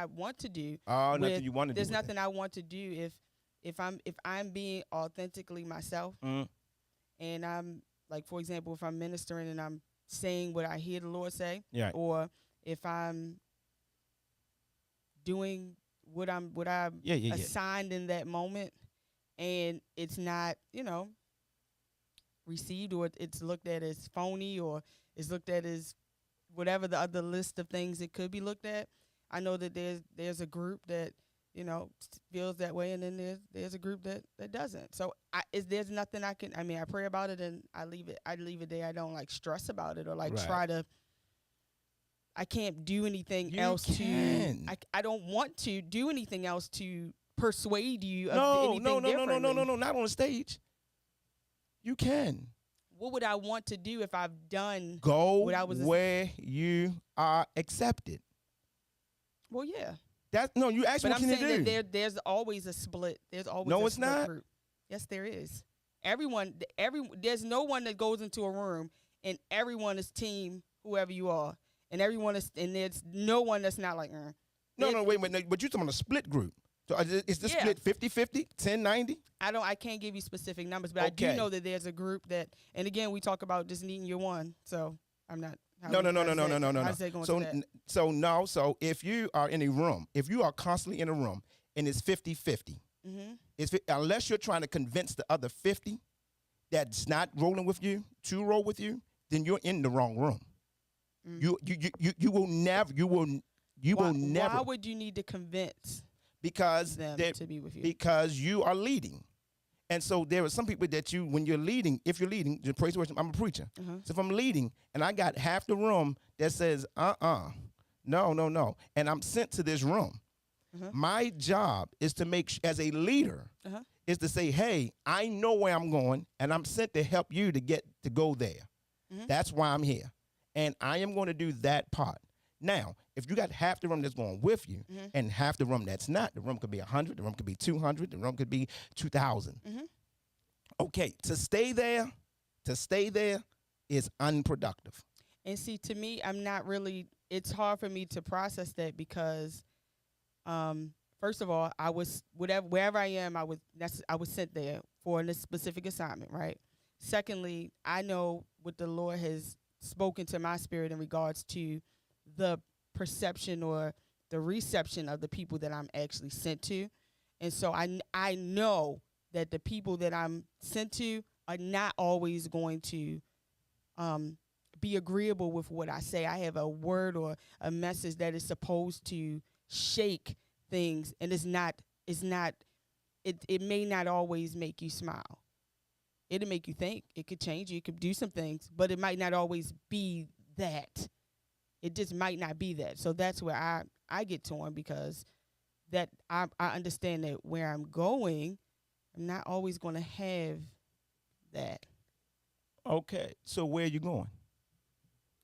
want to do. Oh, nothing you want to do. There's nothing I want to do if I'm being authentically myself. And I'm, like, for example, if I'm ministering and I'm saying what I hear the Lord say, or if I'm doing what I'm assigned in that moment, and it's not, received, or it's looked at as phony, or it's looked at as whatever the other list of things it could be looked at. I know that there's a group that feels that way, and then there's a group that doesn't. So there's nothing I can. I mean, I pray about it and I leave it there. I don't stress about it or try to. I can't do anything else to. I don't want to do anything else to persuade you of anything differently. No, not on the stage. You can. What would I want to do if I've done what I was where you are accepted? Well, yeah. You asked me what can you do. But I'm saying that there's always a split. There's always a split not. Group. Yes, there is. There's no one that goes into a room and everyone is team whoever you are, and there's no one that's not like. No, wait, but you're talking about a split group. So is the split 50-50, 10-90? I can't give you specific numbers, but I do know that there's a group that, and again, we talk about just needing your one. So I'm not. No. So if you are in a room, if you are constantly in a room and it's 50-50, unless you're trying to convince the other 50 that's not rolling with you to roll with you, then you're in the wrong room. You will never. Why would you need to convince? Because them to be with you. Because you are leading. And so there are some people that when you're leading, if you're leading, just praise the worship, I'm a preacher. So if I'm leading and I got half the room that says, no, and I'm sent to this room, my job is to as a leader, is to say, hey, I know where I'm going, and I'm sent to help you to go there. That's why I'm here. And I am going to do that part. Now, if you got half the room that's going with you and half the room that's not, the room could be 100, the room could be 200, the room could be 2,000. Okay, to stay there is unproductive. And see, to me, I'm not really. It's hard for me to process that because, first of all, I was wherever I am, I was sent there for a specific assignment, right? Secondly, I know what the Lord has spoken to my spirit in regards to the perception or the reception of the people that I'm actually sent to. And so I know that the people that I'm sent to are not always going to be agreeable with what I say. I have a word or a message that is supposed to shake things, and it may not always make you smile. It'll make you think. It could change you. It could do some things, but it might not always be that. It just might not be that. So that's where I get torn, because that I understand that where I'm going, I'm not always going to have that. Okay, so where are you going?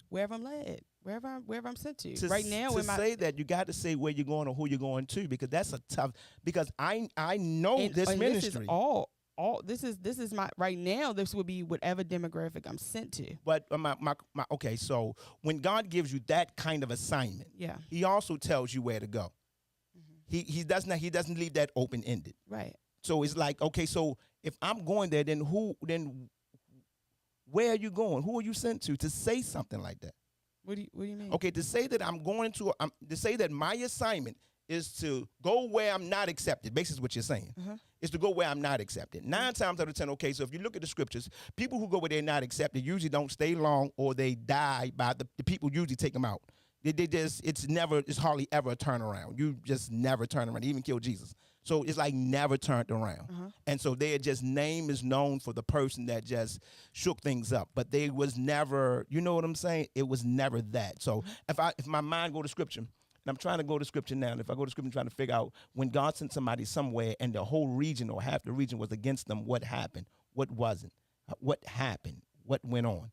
Wherever I'm led, wherever I'm sent to. Right now, to say that, you got to say where you're going or who you're going to, because that's a tough. Because I know this ministry. This is all this is my right now. This would be whatever demographic I'm sent to. But okay, so when God gives you that kind of assignment, He also tells you where to go. He doesn't leave that open ended. Right. So it's like, okay, so if I'm going there, then where are you going? Who are you sent to say something like that? What do you mean? Okay, to say that to say that my assignment is to go where I'm not accepted. Basically, what you're saying is to go where I'm not accepted. 9 times out of 10, okay. So if you look at the scriptures, people who go where they're not accepted usually don't stay long, or they die by the people usually take them out. It's hardly ever a turnaround. You just never turn around. They even killed Jesus. So it's like never turned around. And so their just name is known for the person that just shook things up. But they was never, you know what I'm saying? It was never that. So if my mind go to scripture, and I'm trying to go to scripture now, and if I go to scripture, I'm trying to figure out when God sent somebody somewhere and the whole region or half the region was against them, what happened? What wasn't? What happened? What went on?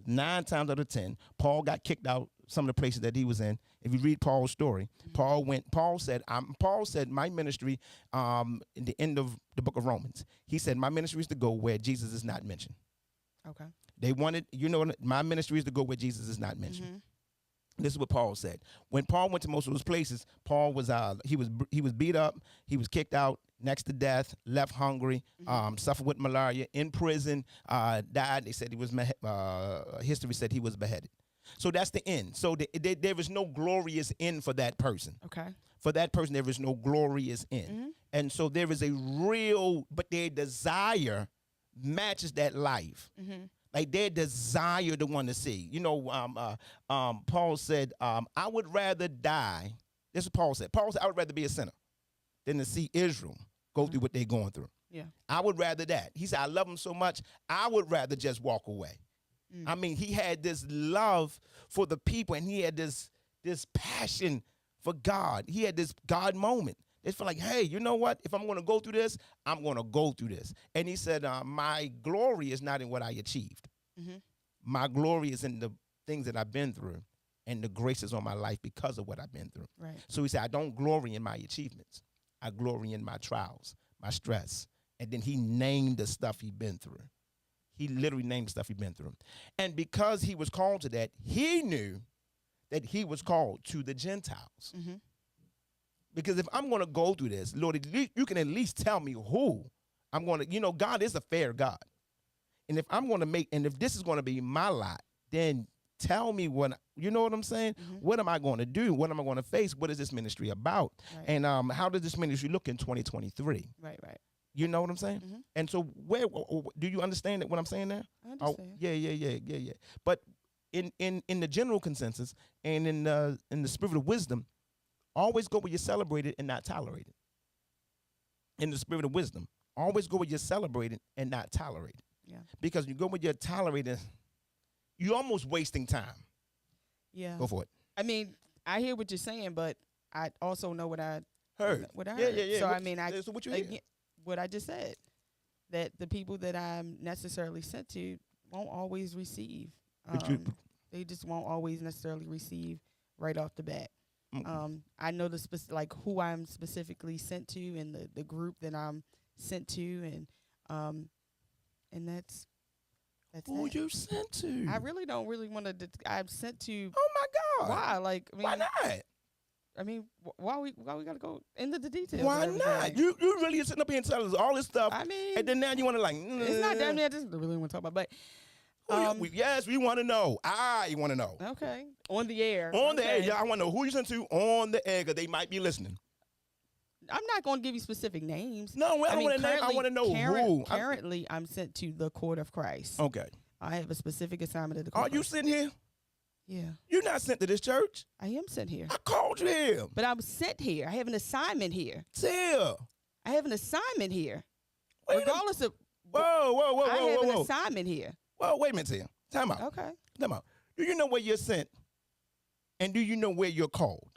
9 times out of 10, Paul got kicked out some of the places that he was in. If you read Paul's story, Paul said, my ministry, in the end of the book of Romans, he said, my ministry is to go where Jesus is not mentioned. Okay. They wanted, my ministry is to go where Jesus is not mentioned. This is what Paul said. When Paul went to most of those places, Paul was he was beat up, he was kicked out, next to death, left hungry, suffered with malaria, in prison, died. They said he was history said he was beheaded. So that's the end. So there is no glorious end for that person. Okay. For that person, there is no glorious end. And so there is a real, but their desire matches that life. Like their desire to want to see. Paul said, I would rather die. This is what Paul said. Paul said, I would rather be a sinner than to see Israel go through what they're going through. Yeah. I would rather that. He said, I love them so much, I would rather just walk away. I mean, he had this love for the people, and he had this passion for God. He had this God moment. It's for like, hey, you know what? If I'm going to go through this, I'm going to go through this. And he said, my glory is not in what I achieved. My glory is in the things that I've been through and the graces on my life because of what I've been through. Right. So he said, I don't glory in my achievements. I glory in my trials, my stress. And then he named the stuff he'd been through. He literally named the stuff he'd been through. And because he was called to that, he knew that he was called to the Gentiles. Because if I'm going to go through this, Lord, you can at least tell me who I'm going to, God is a fair God. And if I'm going to and if this is going to be my lot, then tell me what, you know what I'm saying? What am I going to do? What am I going to face? What is this ministry about? Right. And how does this ministry look in 2023? Right. You know what I'm saying? And so where do you understand what I'm saying now? I understand. Yeah. But in the general consensus and in the spirit of wisdom, always go where you're celebrated and not tolerated. In the spirit of wisdom, always go where you're celebrated and not tolerated. Yeah. Because you go where you're tolerated, you're almost wasting time. Yeah. Go for it. I mean, I hear what you're saying, but I also know what I heard. Yeah. So so what you hear? What I just said, that the people that I'm necessarily sent to won't always receive. They just won't always necessarily receive right off the bat. I know like who I'm specifically sent to and the group that I'm sent to, and that's Who it. you sent to? I really don't really want to. I'm sent to. Oh my God! Why? Like, I mean, why not? I mean, why we gotta go into the details? Why of not? everything? You really sitting up here and telling us all this stuff, I mean, and then now you want to like. it's not that. I just really want to talk about, but. Yes, we want to know. I want to know. Okay. On the air. On the air. Yeah, I want to know who you sent to on the air because they might be listening. I'm not going to give you specific names. No, I want to know. I want to know who. Currently, I'm sent to the Court of Christ. Okay. I have a specific assignment at the Court. Are you sitting here? Yeah. You're not sent to this church. I am sent here. I called you here. But I'm sent here. I have an assignment here. Tia. I have an assignment here. Wait Regardless of. Whoa. I have an assignment here. Well, wait a minute, Tia. Time out. Okay. Time out. Do you know where you're sent? And do you know where you're called?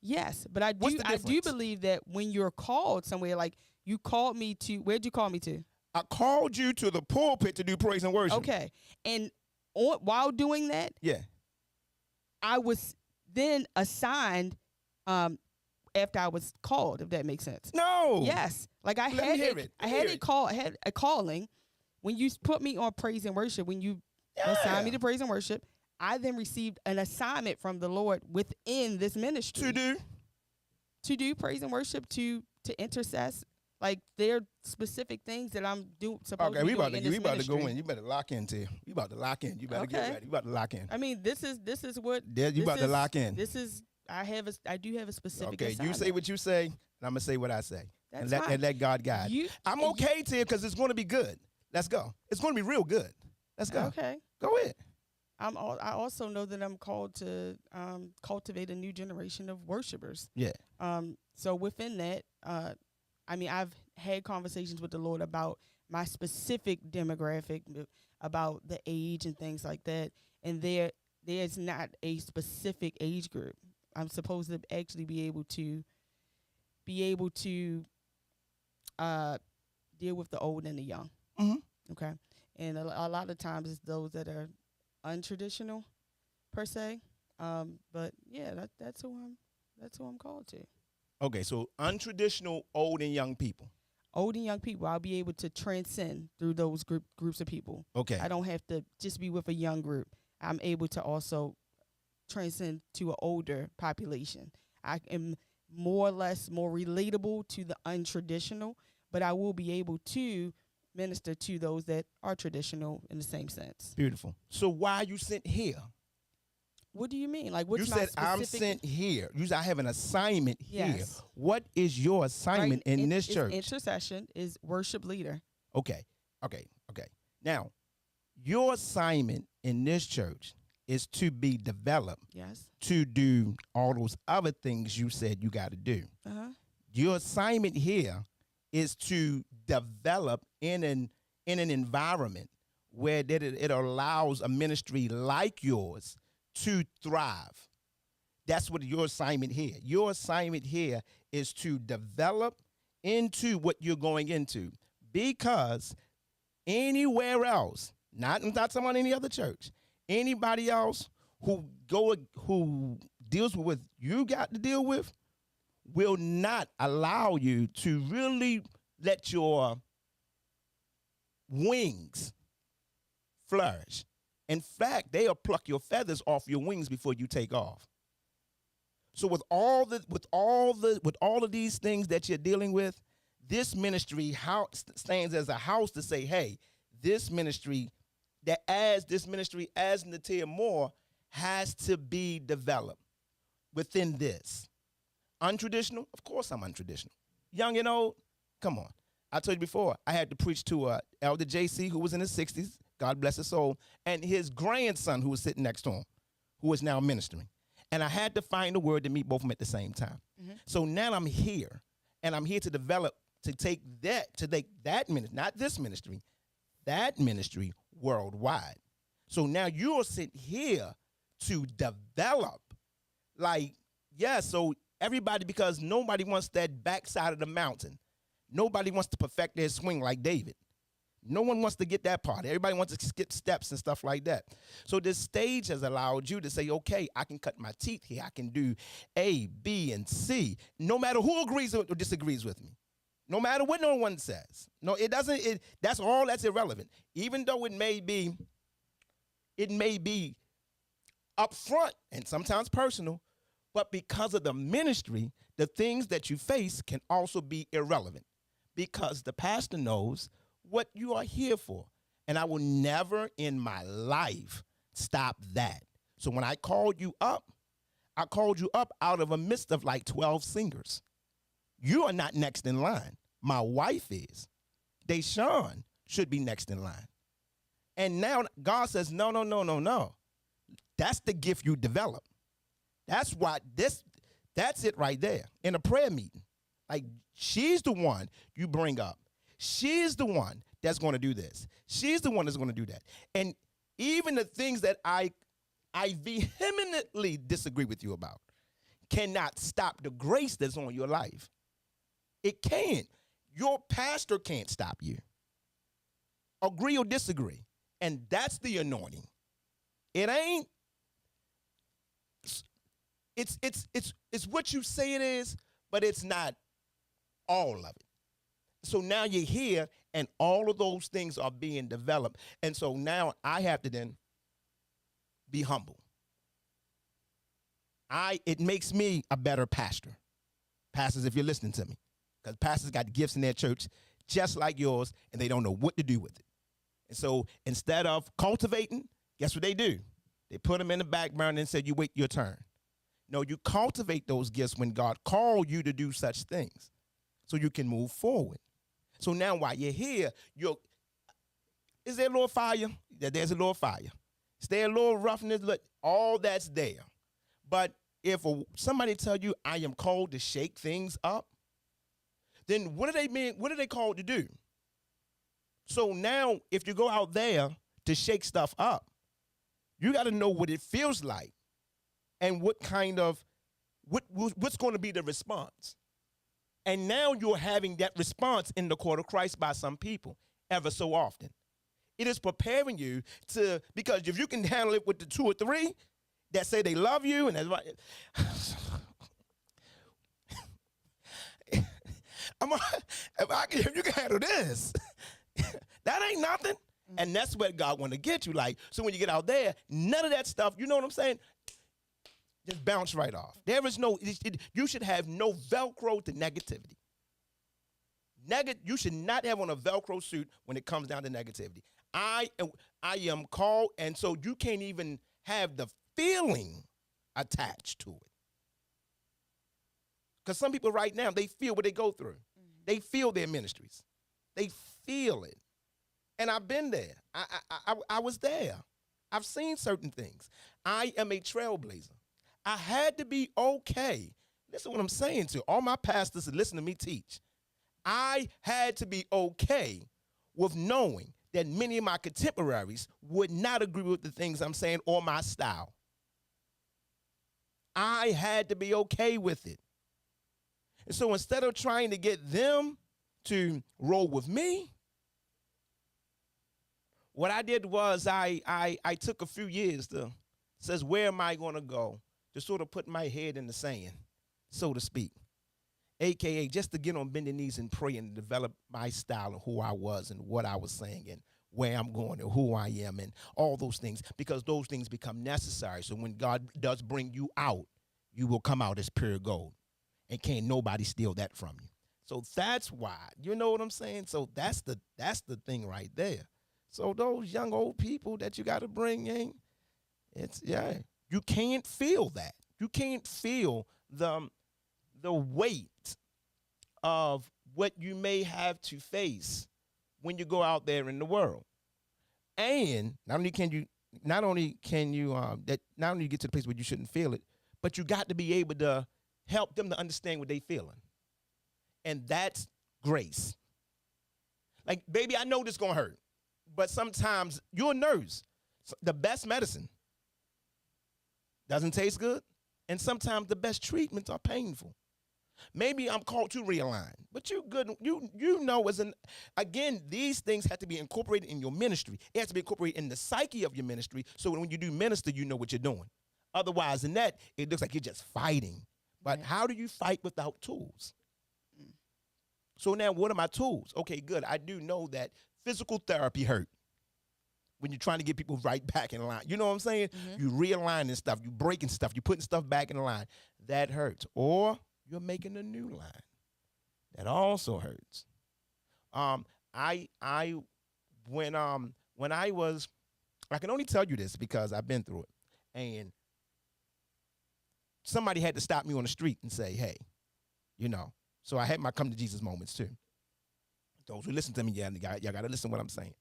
Yes, but I What's do. the I do difference? believe that when you're called somewhere, like you called me to. Where'd you call me to? I called you to the pulpit to do praise and worship. Okay, and while doing that, Yeah. I was then assigned after I was called, if that makes sense. No. Yes. Like I Let had me hear it. I had a calling when you put me on praise and worship, when you assigned me to praise and worship, I then received an assignment from the Lord within this ministry. To do praise and worship, to intercess. Like there are specific things that I'm supposed to be doing in this we about to go ministry. in. You better lock in, Tia. You about to lock in. You better get Okay. ready. You about to lock in. I mean, this is what You about to lock in. This is I do have a specific Okay, assignment. you say what you say, and I'm gonna say what I say. That's and fine. let God guide. I'm okay, Tia, because it's gonna be good. Let's go. It's gonna be real good. Let's go. Okay. Go ahead. I also know that I'm called to cultivate a new generation of worshipers. Yeah. So within that, I mean, I've had conversations with the Lord about my specific demographic, about the age and things like that. And there's not a specific age group. I'm supposed to actually be able to deal with the old and the young. Mm-hmm. Okay. And a lot of times it's those that are untraditional per se. But yeah, that's who I'm called to. Okay, so untraditional old and young people. Old and young people, I'll be able to transcend through those groups of people. Okay. I don't have to just be with a young group. I'm able to also transcend to an older population. I am more or less more relatable to the untraditional, but I will be able to minister to those that are traditional in the same sense. Beautiful. So why are you sent here? What do you mean? Like, what's You my said I'm specific- sent here. You said I have an assignment here. Yes. What is your assignment Right, in this it's church? Intercession is worship leader. Okay. Now, your assignment in this church is to be developed Yes. to do all those other things you said you got to do. Uh-huh. Your assignment here is to develop in an environment where it allows a ministry like yours to thrive. That's what your assignment here. Your assignment here is to develop into what you're going into, because anywhere else, not talking about any other church, anybody else who deals with what you got to deal with will not allow you to really let your wings flourish. In fact, they'll pluck your feathers off your wings before you take off. So with all of these things that you're dealing with, this ministry stands as a house to say, hey, this ministry as Natia Moore has to be developed within this. Untraditional? Of course I'm untraditional. Young and old? Come on. I told you before, I had to preach to Elder JC, who was in his 60s, God bless his soul, and his grandson, who was sitting next to him, who is now ministering. And I had to find a word to meet both of them at the same time. Mm-hmm. So now I'm here, and I'm here to develop, to take that ministry, not this ministry, that ministry worldwide. So now you're sitting here to develop, so everybody, because nobody wants that backside of the mountain. Nobody wants to perfect their swing like David. No one wants to get that part. Everybody wants to skip steps and stuff like that. So this stage has allowed you to say, okay, I can cut my teeth here. I can do A, B, and C, no matter who agrees or disagrees with me. No matter what no one says. No, it doesn't, that's all that's irrelevant. Even though it may be upfront and sometimes personal, but because of the ministry, the things that you face can also be irrelevant because the pastor knows what you are here for. And I will never in my life stop that. So when I called you up out of a midst of like 12 singers. You are not next in line. My wife is. Deshawn should be next in line. And now God says, no. That's the gift you develop. That's it right there in a prayer meeting. Like, she's the one you bring up. She's the one that's going to do this. She's the one that's going to do that. And even the things that I vehemently disagree with you about cannot stop the grace that's on your life. It can't. Your pastor can't stop you. Agree or disagree. And that's the anointing. It ain't. It's what you say it is, but it's not all of it. So now you're here, and all of those things are being developed. And so now I have to then be humble. It makes me a better pastor. Pastors, if you're listening to me, because pastors got gifts in their church just like yours, and they don't know what to do with it. And so instead of cultivating, guess what they do? They put them in the back burner and said, you wait your turn. No, you cultivate those gifts when God called you to do such things so you can move forward. So now while you're here, is there a little fire? There's a little fire. Is there a little roughness? Look, all that's there. But if somebody tell you I am called to shake things up, then what do they mean? What are they called to do? So now if you go out there to shake stuff up, you got to know what it feels like and what's going to be the response. And now you're having that response in the court of Christ by some people ever so often. It is preparing you to, because if you can handle it with the 2 or 3 that say they love you, and that's why. If you can handle this, that ain't nothing. And that's where God want to get you. Like, so when you get out there, none of that stuff, you know what I'm saying? Just bounce right off. There is no, you should have no Velcro to negativity. You should not have on a Velcro suit when it comes down to negativity. I am called, and so you can't even have the feeling attached to it. Because some people right now, they feel what they go through. Mm-hmm. They feel their ministries. They feel it. And I've been there. I was there. I've seen certain things. I am a trailblazer. I had to be okay. Listen to what I'm saying to all my pastors that listen to me teach. I had to be okay with knowing that many of my contemporaries would not agree with the things I'm saying or my style. I had to be okay with it. And so instead of trying to get them to roll with me, what I did was I took a few years to says, where am I going to go? To sort of put my head in the sand, so to speak. AKA just to get on bending knees and pray and develop my style of who I was and what I was saying and where I'm going and who I am and all those things, because those things become necessary. So when God does bring you out, you will come out as pure gold. And can't nobody steal that from you. So that's why, you know what I'm saying? So that's the thing right there. So those young old people that you got to bring in, you can't feel that. You can't feel the weight of what you may have to face when you go out there in the world. And not only can you get to the place where you shouldn't feel it, but you got to be able to help them to understand what they're feeling. And that's grace. Like, baby, I know this is going to hurt, but sometimes you're a nurse. The best medicine doesn't taste good, and sometimes the best treatments are painful. Maybe I'm called to realign, but you good. You know, again, these things have to be incorporated in your ministry. It has to be incorporated in the psyche of your ministry, so when you do minister, you know what you're doing. Otherwise, in that, it looks like you're just fighting. But how do you fight without tools? So now, what are my tools? Okay, good. I do know that physical therapy hurt when you're trying to get people right back in line. You know what I'm saying? You realigning stuff, you breaking stuff, you putting stuff back in line. That hurts. Or you're making a new line. That also hurts. When I was, I can only tell you this because I've been through it, and somebody had to stop me on the street and say, hey, you know. So I had my come to Jesus moments too. Those who listen to me, y'all got to listen to what I'm saying.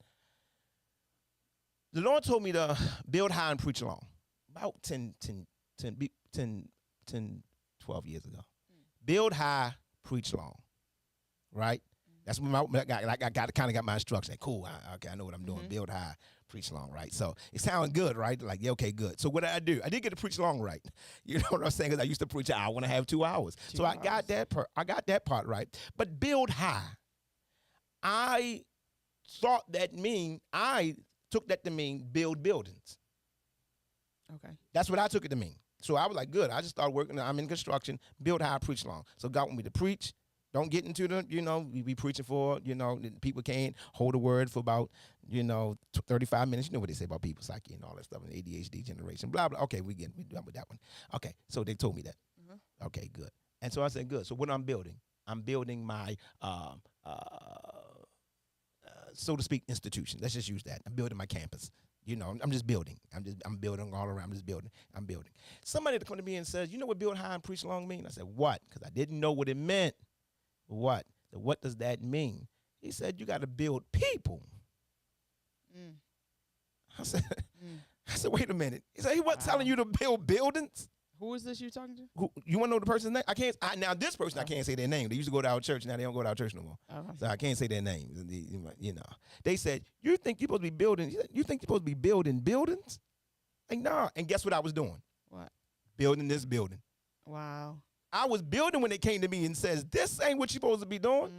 The Lord told me to build high and preach long about 12 years ago. Build high, preach long, right? That's when I kind of got my instruction. Cool, I know what I'm doing. Build high, preach long, right? So it sounds good, right? Like, yeah, okay, good. So what did I do? I did get to preach long, right? You know what I'm saying? Because I used to preach an hour and a half, 2 hours. So I got that part right. But build high, I thought that I took that to mean build buildings. Okay. That's what I took it to mean. So I was like, good. I just started working. I'm in construction. Build high, preach long. So God want me to preach. Don't get into we be preaching for, people can't hold a word for about, 35 minutes. You know what they say about people, psyche and all that stuff, and ADHD generation, blah, blah. Okay, we done with that one. Okay, so they told me that. Okay, good. And so I said, good. So what I'm building my, so to speak, institution. Let's just use that. I'm building my campus. I'm just building. I'm building all around. I'm building. Somebody to come to me and says, you know what build high and preach long mean? I said, what? Because I didn't know what it meant. What? So what does that mean? He said, you got to build people. I said, wait a minute. He said, he wasn't telling you to build buildings. Who is this you talking to? You want to know the person's name? Now this person, I can't say their name. They used to go to our church. Now they don't go to our church no more. So I can't say their name. They said, you think you're supposed to be building? You think you're supposed to be building buildings? Like, nah. And guess what I was doing? What? Building this building. Wow. I was building when they came to me and says, this ain't what you're supposed to be doing.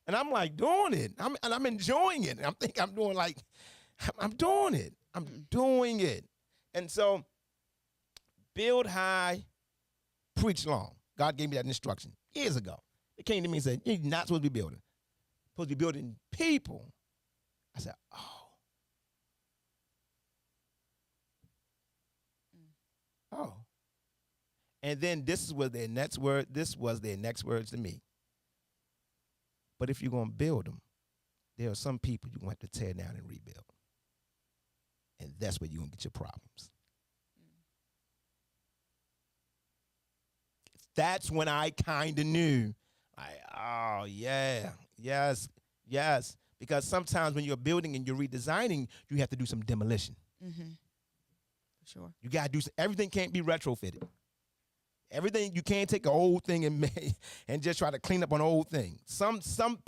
And I'm like doing it. I'm enjoying it. And I'm doing it. I'm doing it. And so build high, preach long. God gave me that instruction years ago. They came to me and said, you're not supposed to be building. You're supposed to be building people. I said, oh. And then this was their next word to me. But if you're going to build them, there are some people you're going to have to tear down and rebuild. And that's where you're going to get your problems. That's when I kind of knew, yes. Because sometimes when you're building and you're redesigning, you have to do some demolition. For sure. You got to do everything can't be retrofitted. Everything, you can't take an old thing and just try to clean up an old thing. Some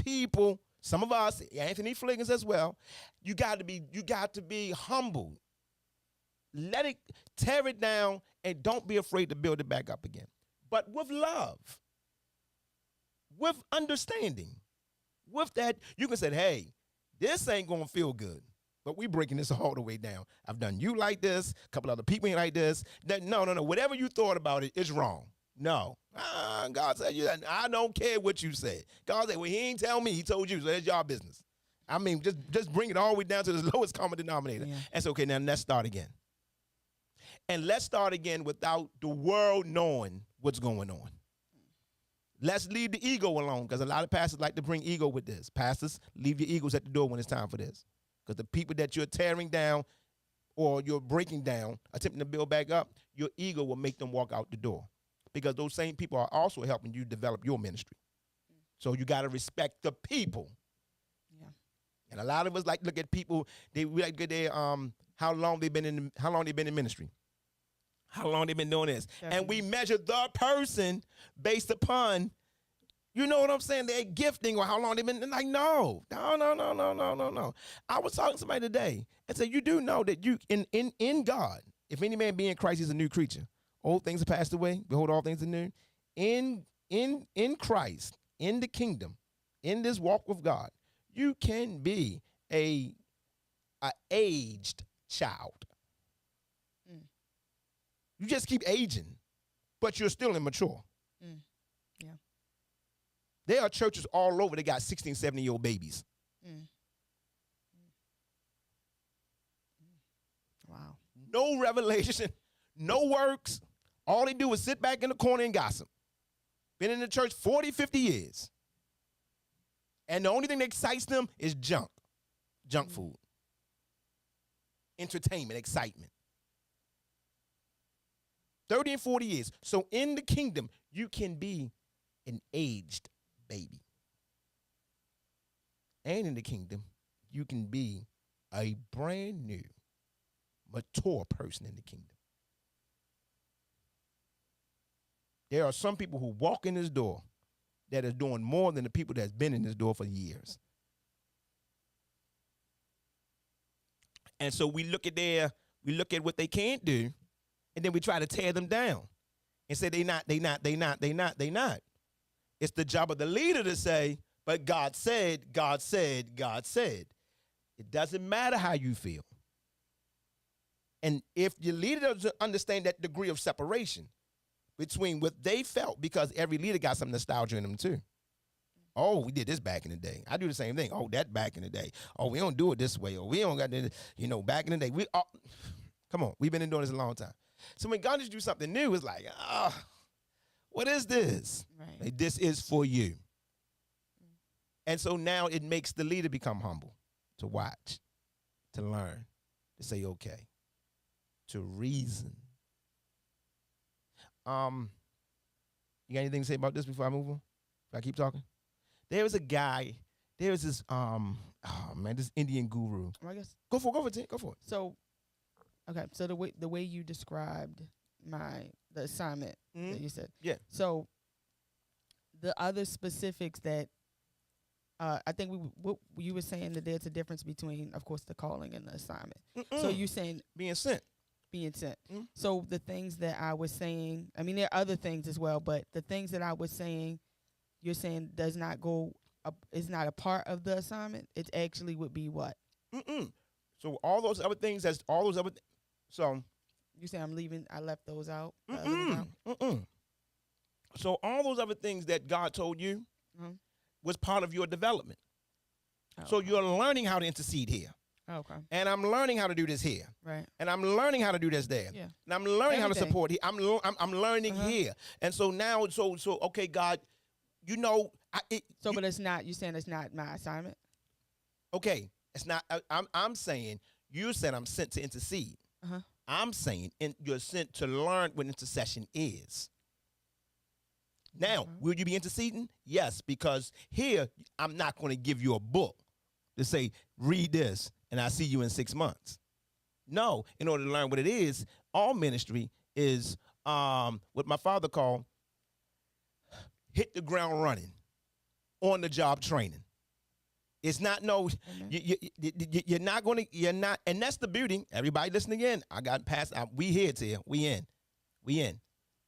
people, some of us, Anthony Fliggins as well, you got to be humble. Tear it down, and don't be afraid to build it back up again. But with love, with understanding, with that, you can say, hey, this ain't going to feel good, but we breaking this all the way down. I've done you like this, a couple other people ain't like this. No. Whatever you thought about it is wrong. No. God said, I don't care what you said. God said, well, he ain't tell me. He told you, so that's your business. I mean, just bring it all the way down to the lowest common denominator. Yeah. And so, okay, now let's start again. And let's start again without the world knowing what's going on. Let's leave the ego alone, because a lot of pastors like to bring ego with this. Pastors, leave your egos at the door when it's time for this. Because the people that you're tearing down or you're breaking down, attempting to build back up, your ego will make them walk out the door. Because those same people are also helping you develop your ministry. So you got to respect the people. Yeah. And a lot of us like to look at people, we like to get how long they've been in ministry. How long they've been doing this. Definitely. And we measure the person based upon, you know what I'm saying, their gifting or how long they've been. Like, no. I was talking to somebody today and said, you do know that you, in God, if any man be in Christ, he's a new creature. Old things have passed away. Behold, all things are new. In in Christ, in the kingdom, in this walk with God, you can be a aged child. Mm. You just keep aging, but you're still immature. Mm. Yeah. There are churches all over that got 16, 17-year-old babies. Mm. Wow. No revelation, no works. All they do is sit back in the corner and gossip. Been in the church 40, 50 years. And the only thing that excites them is junk food, entertainment, excitement. 30 and 40 years. So in the kingdom, you can be an aged baby. And in the kingdom, you can be a brand new, mature person in the kingdom. There are some people who walk in this door that is doing more than the people that's been in this door for years. And so we look at what they can't do, and then we try to tear them down and say they not. It's the job of the leader to say, but God said. It doesn't matter how you feel. And if your leader doesn't understand that degree of separation between what they felt, because every leader got some nostalgia in them too. Oh, we did this back in the day. I do the same thing. Oh, that back in the day. Oh, we don't do it this way. Oh, we don't got this, back in the day. Come on, we've been doing this a long time. So when God just do something new, it's like, what is this? Right. Like, this is for you. And so now it makes the leader become humble, to watch, to learn, to say, okay, to reason. You got anything to say about this before I move on? If I keep talking? There was a guy, this this Indian guru. Well, I guess. Go for it. So, okay. So the way you described the assignment that you said. Yeah. So the other specifics that I think you were saying that there's a difference between, of course, the calling and the assignment. So you're saying being sent. So the things that I was saying, I mean, there are other things as well, but the things that I was saying, you're saying does not go up, is not a part of the assignment. It actually would be what? So all those other things, so you say I left those out? So all those other things that God told you was part of your development. So you're learning how to intercede here. Okay. And I'm learning how to do this here. Right. And I'm learning how to do this there. Yeah. And I'm learning how to support here. I'm learning here. And so now, okay, God, but it's not. You're saying it's not my assignment. Okay, it's not. I'm saying you said I'm sent to intercede. I'm saying you're sent to learn what intercession is. Now, will you be interceding? Yes, because here I'm not going to give you a book to say read this and I'll see you in 6 months. No, in order to learn what it is, all ministry is what my father called hit the ground running, on the job training. It's not you're not going to, and that's the beauty. Everybody listening in, I got past, we here, Tia, we in.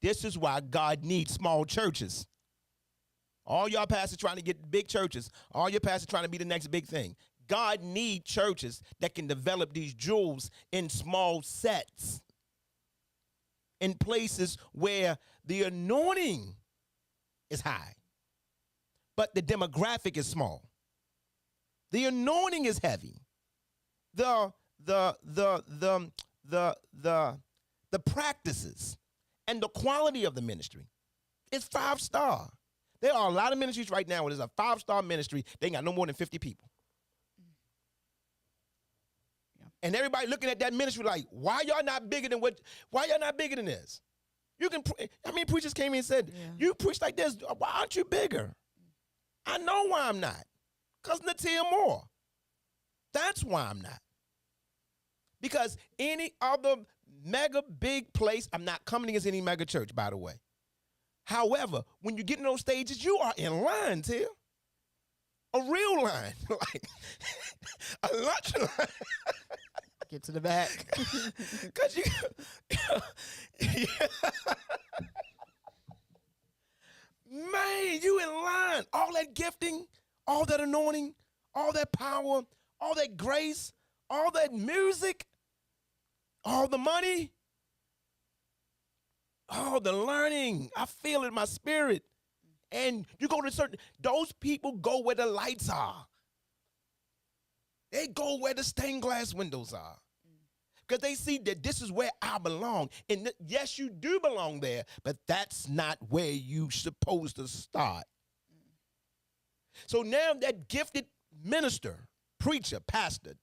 This is why God needs small churches. All y'all pastors trying to get big churches, all your pastors trying to be the next big thing. God needs churches that can develop these jewels in small sets, in places where the anointing is high, but the demographic is small. The anointing is heavy. The practices and the quality of the ministry is 5-star. There are a lot of ministries right now where there's a 5-star ministry. They ain't got no more than 50 people. Yeah. And everybody looking at that ministry like, why y'all not bigger than this? You can, preachers came in and said, you preach like this. Why aren't you bigger? I know why I'm not. Because Natia Moore. That's why I'm not. Because any other mega big place, I'm not coming against any mega church, by the way. However, when you get in those stages, you are in line, Tia. A real line. Like a lunch line. Get to the back. Because Man, you in line. All that gifting, all that anointing, all that power, all that grace, all that music, all the money, all the learning. I feel it in my spirit. And you go to those people go where the lights are. They go where the stained glass windows are. Because they see that this is where I belong. And yes, you do belong there, but that's not where you're supposed to start. So now that gifted minister, preacher, pastor,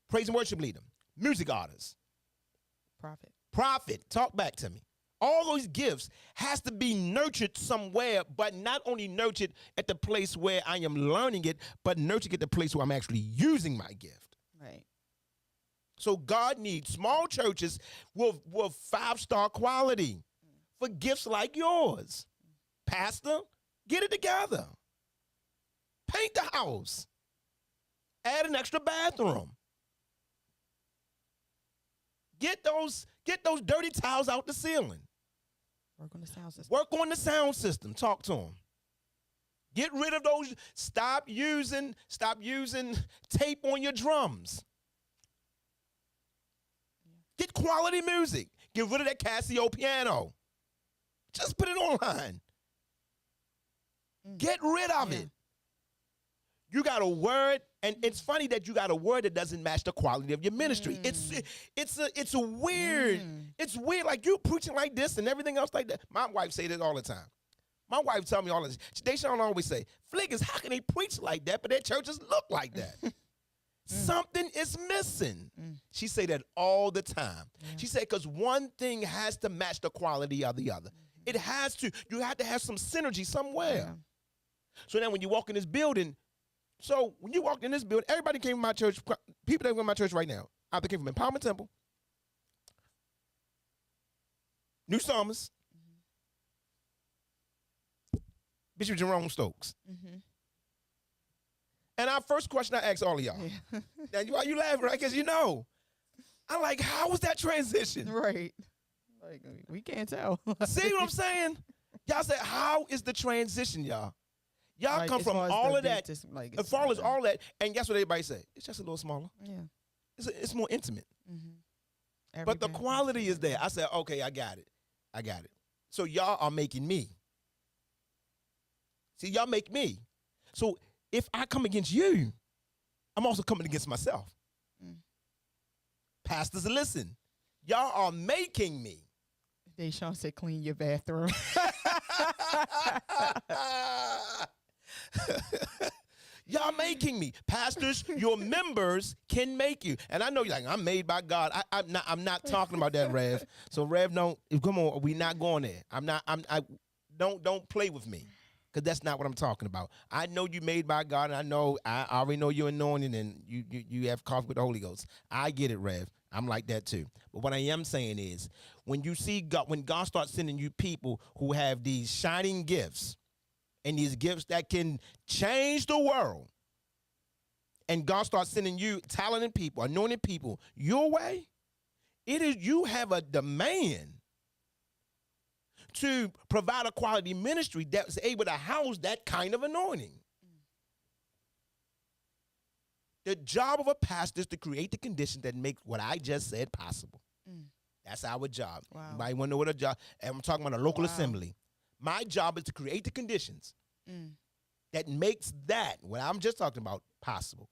praise and worship leader, music artist, prophet, talk back to me. All those gifts has to be nurtured somewhere, but not only nurtured at the place where I am learning it, but nurtured at the place where I'm actually using my gift. Right. So God needs small churches with 5-star quality for gifts like yours. Pastor, get it together. Paint the house. Add an extra bathroom. Get those dirty tiles out the ceiling. Work on the sound system. Work on the sound system. Talk to them. Get rid of those. Stop using tape on your drums. Get quality music. Get rid of that Casio piano. Just put it online. Get rid of it. You got a word, and it's funny that you got a word that doesn't match the quality of your ministry. It's weird. It's weird, like you preaching like this and everything else like that. My wife say this all the time. My wife tell me all this. They should always say, Fliggers, how can they preach like that, but their churches look like that? Something is missing. She say that all the time. She said, because one thing has to match the quality of the other. It has to. You have to have some synergy somewhere. So now when you walk in this building, everybody came from my church. People that come to my church right now, either came from Empowerment Temple, New Summers, Bishop Jerome Stokes. And our first question I ask all of y'all. Now, why you laughing, right? Because you know. I'm like, how was that transition? Right. Like, we can't tell. See what I'm saying? Y'all said, how is the transition, y'all? Y'all like, come from all of that, like, as far as all that, and guess what everybody say? It's just a little smaller. Yeah. It's more intimate. But the quality is there. I said, okay, I got it. So y'all are making me. See, y'all make me. So if I come against you, I'm also coming against myself. Pastors, listen. Y'all are making me. Deshaun said, clean your bathroom. Y'all making me. Pastors, your members can make you. And I know you're like, I'm made by God. I'm not talking about that, Rev. So Rev, come on, we not going there. Don't play with me. Because that's not what I'm talking about. I know you made by God, and I already know you're anointed and you have coffee with the Holy Ghost. I get it, Rev. I'm like that too. But what I am saying is, when you see God, when God starts sending you people who have these shining gifts, and these gifts that can change the world, and God starts sending you talented people, anointed people your way, you have a demand to provide a quality ministry that's able to house that kind of anointing. The job of a pastor is to create the conditions that make what I just said possible. That's our job. Wow. You might want to know what a job, and I'm talking about a local assembly. My job is to create the conditions that makes that, what I'm just talking about, possible.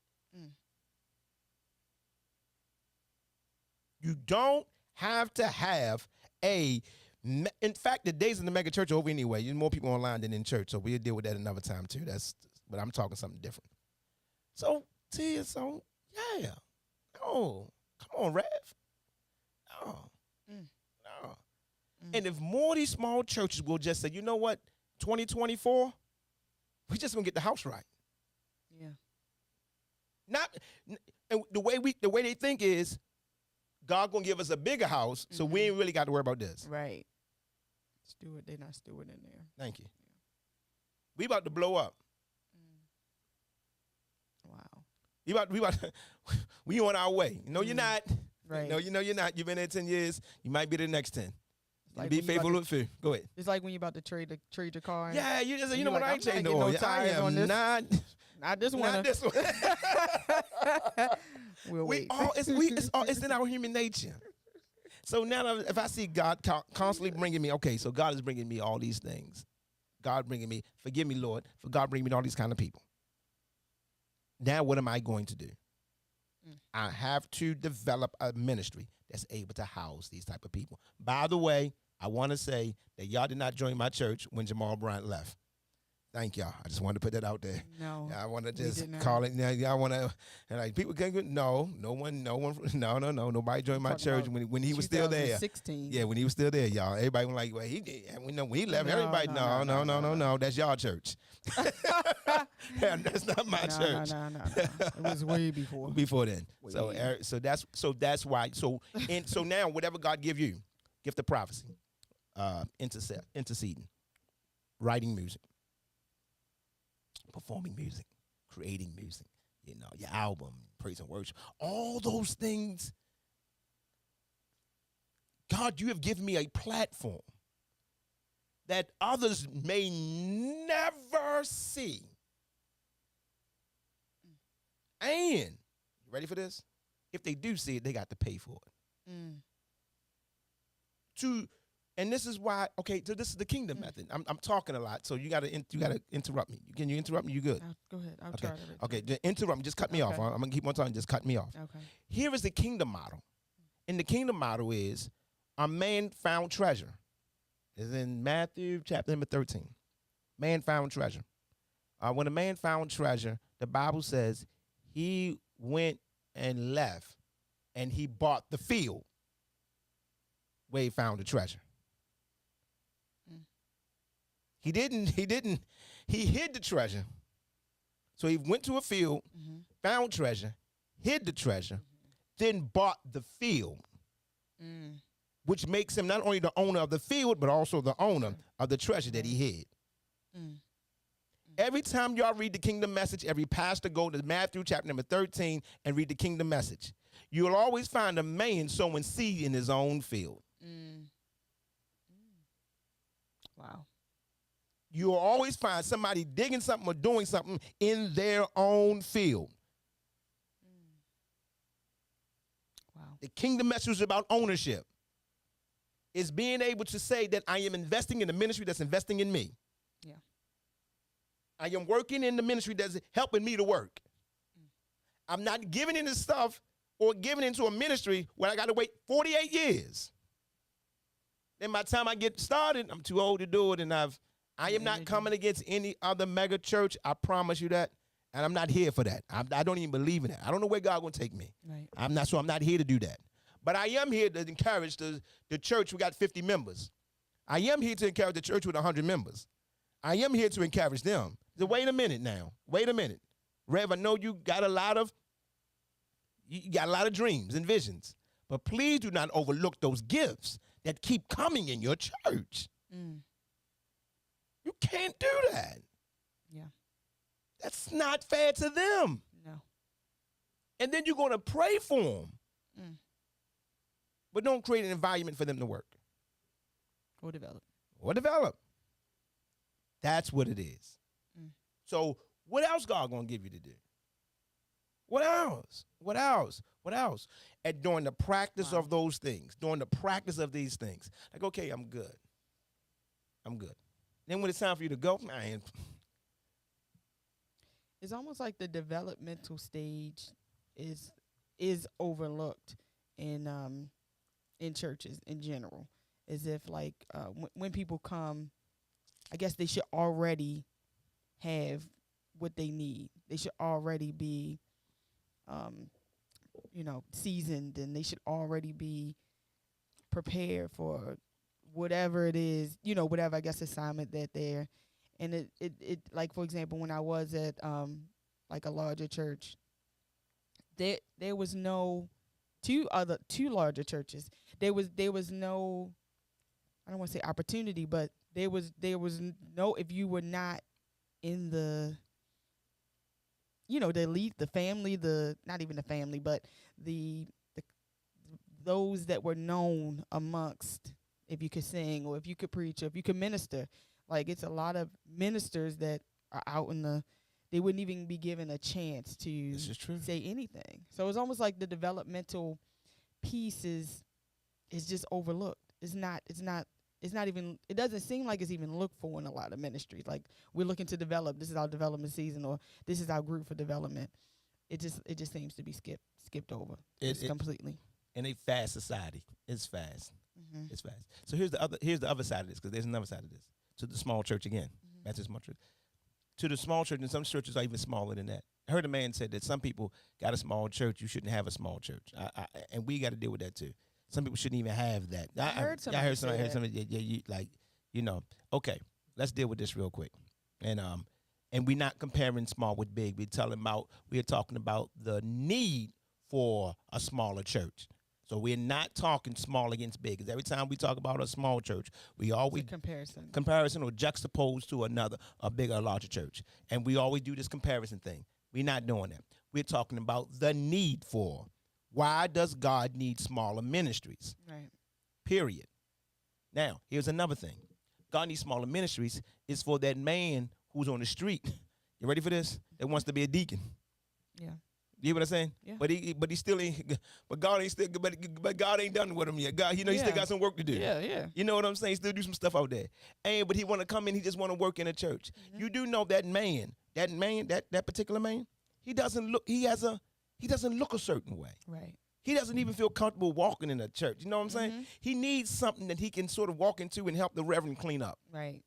You don't have to have in fact, the days in the mega church are over anyway. There's more people online than in church, so we'll deal with that another time too. But I'm talking something different. So, yeah. Oh, come on, Rev. No. And if more of these small churches will just say, you know what, 2024, we just gonna get the house right. Yeah. And the way they think is, God gonna give us a bigger house, so we ain't really got to worry about this. Right. Steward, they're not stewarding there. Thank you. We about to blow up. Wow. We on our way. No, you're not. Right. No, you're not. You've been there 10 years. You might be the next 10. Like be when you about faithful to- with few. Go ahead. It's like when you about to trade your car. And Yeah, you just and you know you what? like, I I'm ain't not changing getting no no oil. I tires on am this. not. not this one. Not this one. We'll we wait. all it's in our human nature. So now if I see God constantly bringing me, okay, so God is bringing me all these things. God bringing me, forgive me, Lord, for God bringing me all these kind of people. Now what am I going to do? I have to develop a ministry that's able to house these type of people. By the way, I want to say that y'all did not join my church when Jamal Bryant left. Thank y'all. I just wanted to put that out there. No. I want to we just did not. call it. Now, y'all want to, and like people can't. No one. No. Nobody joined my Talking church about when he was still there. 2016. Yeah, when he was still there, y'all. Everybody was like, well, he did. And we know when he left, No, everybody, no. no. That's y'all church. Yeah, that's not my church. No. It was way before. Before then. Way So that's why. So now whatever God give you, gift of prophecy, interceding, writing music, performing music, creating music, your album, praise and worship, all those things. God, you have given me a platform that others may never see. And, you ready for this? If they do see it, they got to pay for it. And this is why, okay, so this is the kingdom method. I'm talking a lot, so you gotta interrupt me. Can you interrupt me? You good? Go ahead. I'll Okay. try to. Okay, just interrupt me. Just cut me off. Okay. I'm gonna keep on talking. Just cut me off. Okay. Here is the kingdom model. And the kingdom model is a man found treasure. It's in Matthew chapter number 13. Man found treasure. When a man found treasure, the Bible says he went and left and he bought the field where he found the treasure. He hid the treasure. So he went to a field, found treasure, hid the treasure, then bought the field, which makes him not only the owner of the field, but also the owner of the treasure that he hid. Every time y'all read the kingdom message, every pastor go to Matthew chapter number 13 and read the kingdom message. You'll always find a man sowing seed in his own field. Wow. You'll always find somebody digging something or doing something in their own field. Wow. The kingdom message is about ownership. It's being able to say that I am investing in a ministry that's investing in me. Yeah. I am working in the ministry that's helping me to work. I'm not giving into stuff or giving into a ministry where I got to wait 48 years. Then by the time I get started, I'm too old to do it, and I am not coming against any other mega church. I promise you that. And I'm not here for that. I don't even believe in that. I don't know where God going to take me. Right. I'm not here to do that. But I am here to encourage the church. We got 50 members. I am here to encourage the church with 100 members. I am here to encourage them. So wait a minute now. Wait a minute. Rev, I know you got a lot of dreams and visions. But please do not overlook those gifts that keep coming in your church. You can't do that. Yeah. That's not fair to them. No. And then you're going to pray for them. But don't create an environment for them to work. Or develop. That's what it is. So what else God going to give you to do? What else? And during the practice of those things, during the practice of these things, like, okay, I'm good. Then when it's time for you to go, man. It's almost like the developmental stage is overlooked in churches in general. As if like when people come, I guess they should already have what they need. They should already be seasoned, and they should already be prepared for whatever it is, whatever, I guess, assignment that they're. And it like, for example, when I was at like a larger church, there was no two larger churches. There was no, I don't want to say opportunity, but there was no, if you were not in the, the elite, the family, not even the family, but the those that were known amongst if you could sing or if you could preach or if you could minister. Like it's a lot of ministers that are out in the, they wouldn't even be given a chance to This is true. say anything. So it's almost like the developmental piece is just overlooked. It's not even, it doesn't seem like it's even looked for in a lot of ministries. Like we're looking to develop, this is our development season, or this is our group for development. It just seems to be skipped over completely. In a fast society, it's fast. Mm-hmm. It's fast. So here's the other side of this, because there's another side of this. To the small church again. Mm-hmm. That's a small church. To the small church, and some churches are even smaller than that. I heard a man said that some people got a small church. You shouldn't have a small church, and we got to deal with that too. Some people shouldn't even have that. I heard somebody. Yeah, okay, let's deal with this real quick. And we're not comparing small with big. We're talking about the need for a smaller church. So we're not talking small against big. Because every time we talk about a small church, we always comparison or juxtapose to a bigger or larger church. And we always do this comparison thing. We're not doing that. We're talking about the need for. Why does God need smaller ministries? Right. Period. Now, here's another thing. God needs smaller ministries is for that man who's on the street. You ready for this? That wants to be a deacon. Yeah. You know what I'm saying? Yeah. But he still ain't. But God ain't still. But God ain't done with him yet. God, he still got some work to do. Yeah. You know what I'm saying? He still do some stuff out there. But he want to come in. He just want to work in a church. Mm-hmm. You do know that particular man. He doesn't look. He doesn't look a certain way. Right. He doesn't even feel comfortable walking in a church. You know what I'm saying? Mm-hmm. He needs something that he can sort of walk into and help the reverend clean up. Right.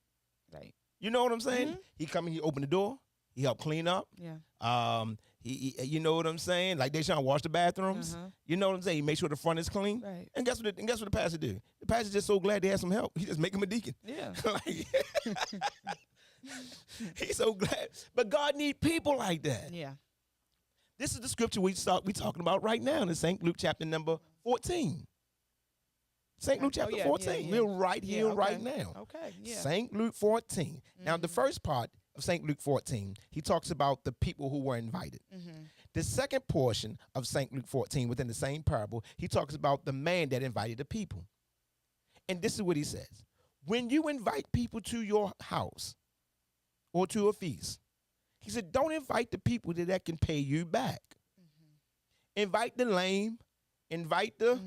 You know what I'm saying? Mm-hmm. He come in, he open the door, he help clean up. Yeah. He you know what I'm saying? Like they trying to wash the bathrooms. Uh-huh. You know what I'm saying? He make sure the front is clean. Right. And guess what the pastor do? The pastor's just so glad they had some help. He just make him a deacon. Yeah. He's so glad. But God need people like that. Yeah. This is the scripture we talking about right now in St. Luke chapter number 14. St. Luke chapter 14. We're right here right now. Okay. Yeah. St. Luke 14. Mm-hmm. Now, the first part of St. Luke 14, he talks about the people who were invited. Mm-hmm. The second portion of St. Luke 14, within the same parable, he talks about the man that invited the people. And this is what he says. When you invite people to your house or to a feast, he said, don't invite the people that can pay you back. Mm-hmm. Invite the lame. Invite the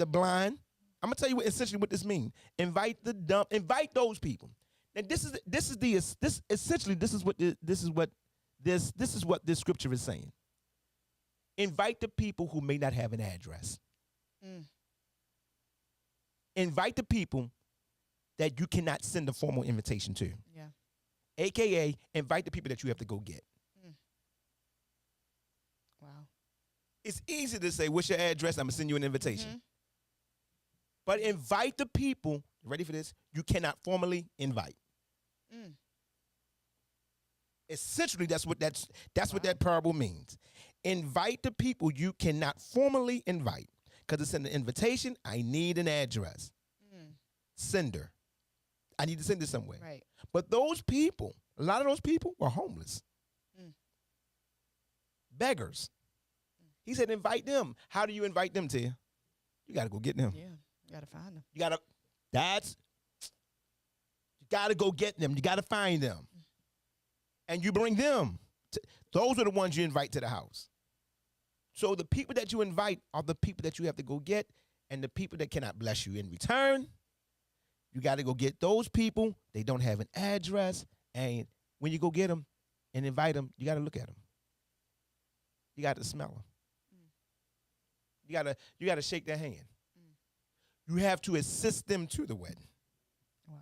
blind. I'm gonna tell you essentially what this means. Invite the dumb. Invite those people. And this is what this scripture is saying. Invite the people who may not have an address. Mm. Invite the people that you cannot send a formal invitation to. Yeah. AKA, invite the people that you have to go get. Mm. Wow. It's easy to say, what's your address? I'm gonna send you an invitation. Mm-hmm. But invite the people, ready for this, you cannot formally invite. Mm. Essentially, that's what that parable means. Invite the people you cannot formally invite. Because it's an invitation, I need an address. Mm. Sender. I need to send it somewhere. Right. But those people, a lot of those people were homeless. Mm. Beggars. Mm. He said, invite them. How do you invite them to you? You got to go get them. Yeah. You gotta find them. You gotta go get them. You gotta find them. And you bring them. Those are the ones you invite to the house. So the people that you invite are the people that you have to go get, and the people that cannot bless you in return. You gotta go get those people. They don't have an address. And when you go get them and invite them, you gotta look at them. You gotta smell them. You gotta shake their hand. You have to assist them to the wedding. Wow.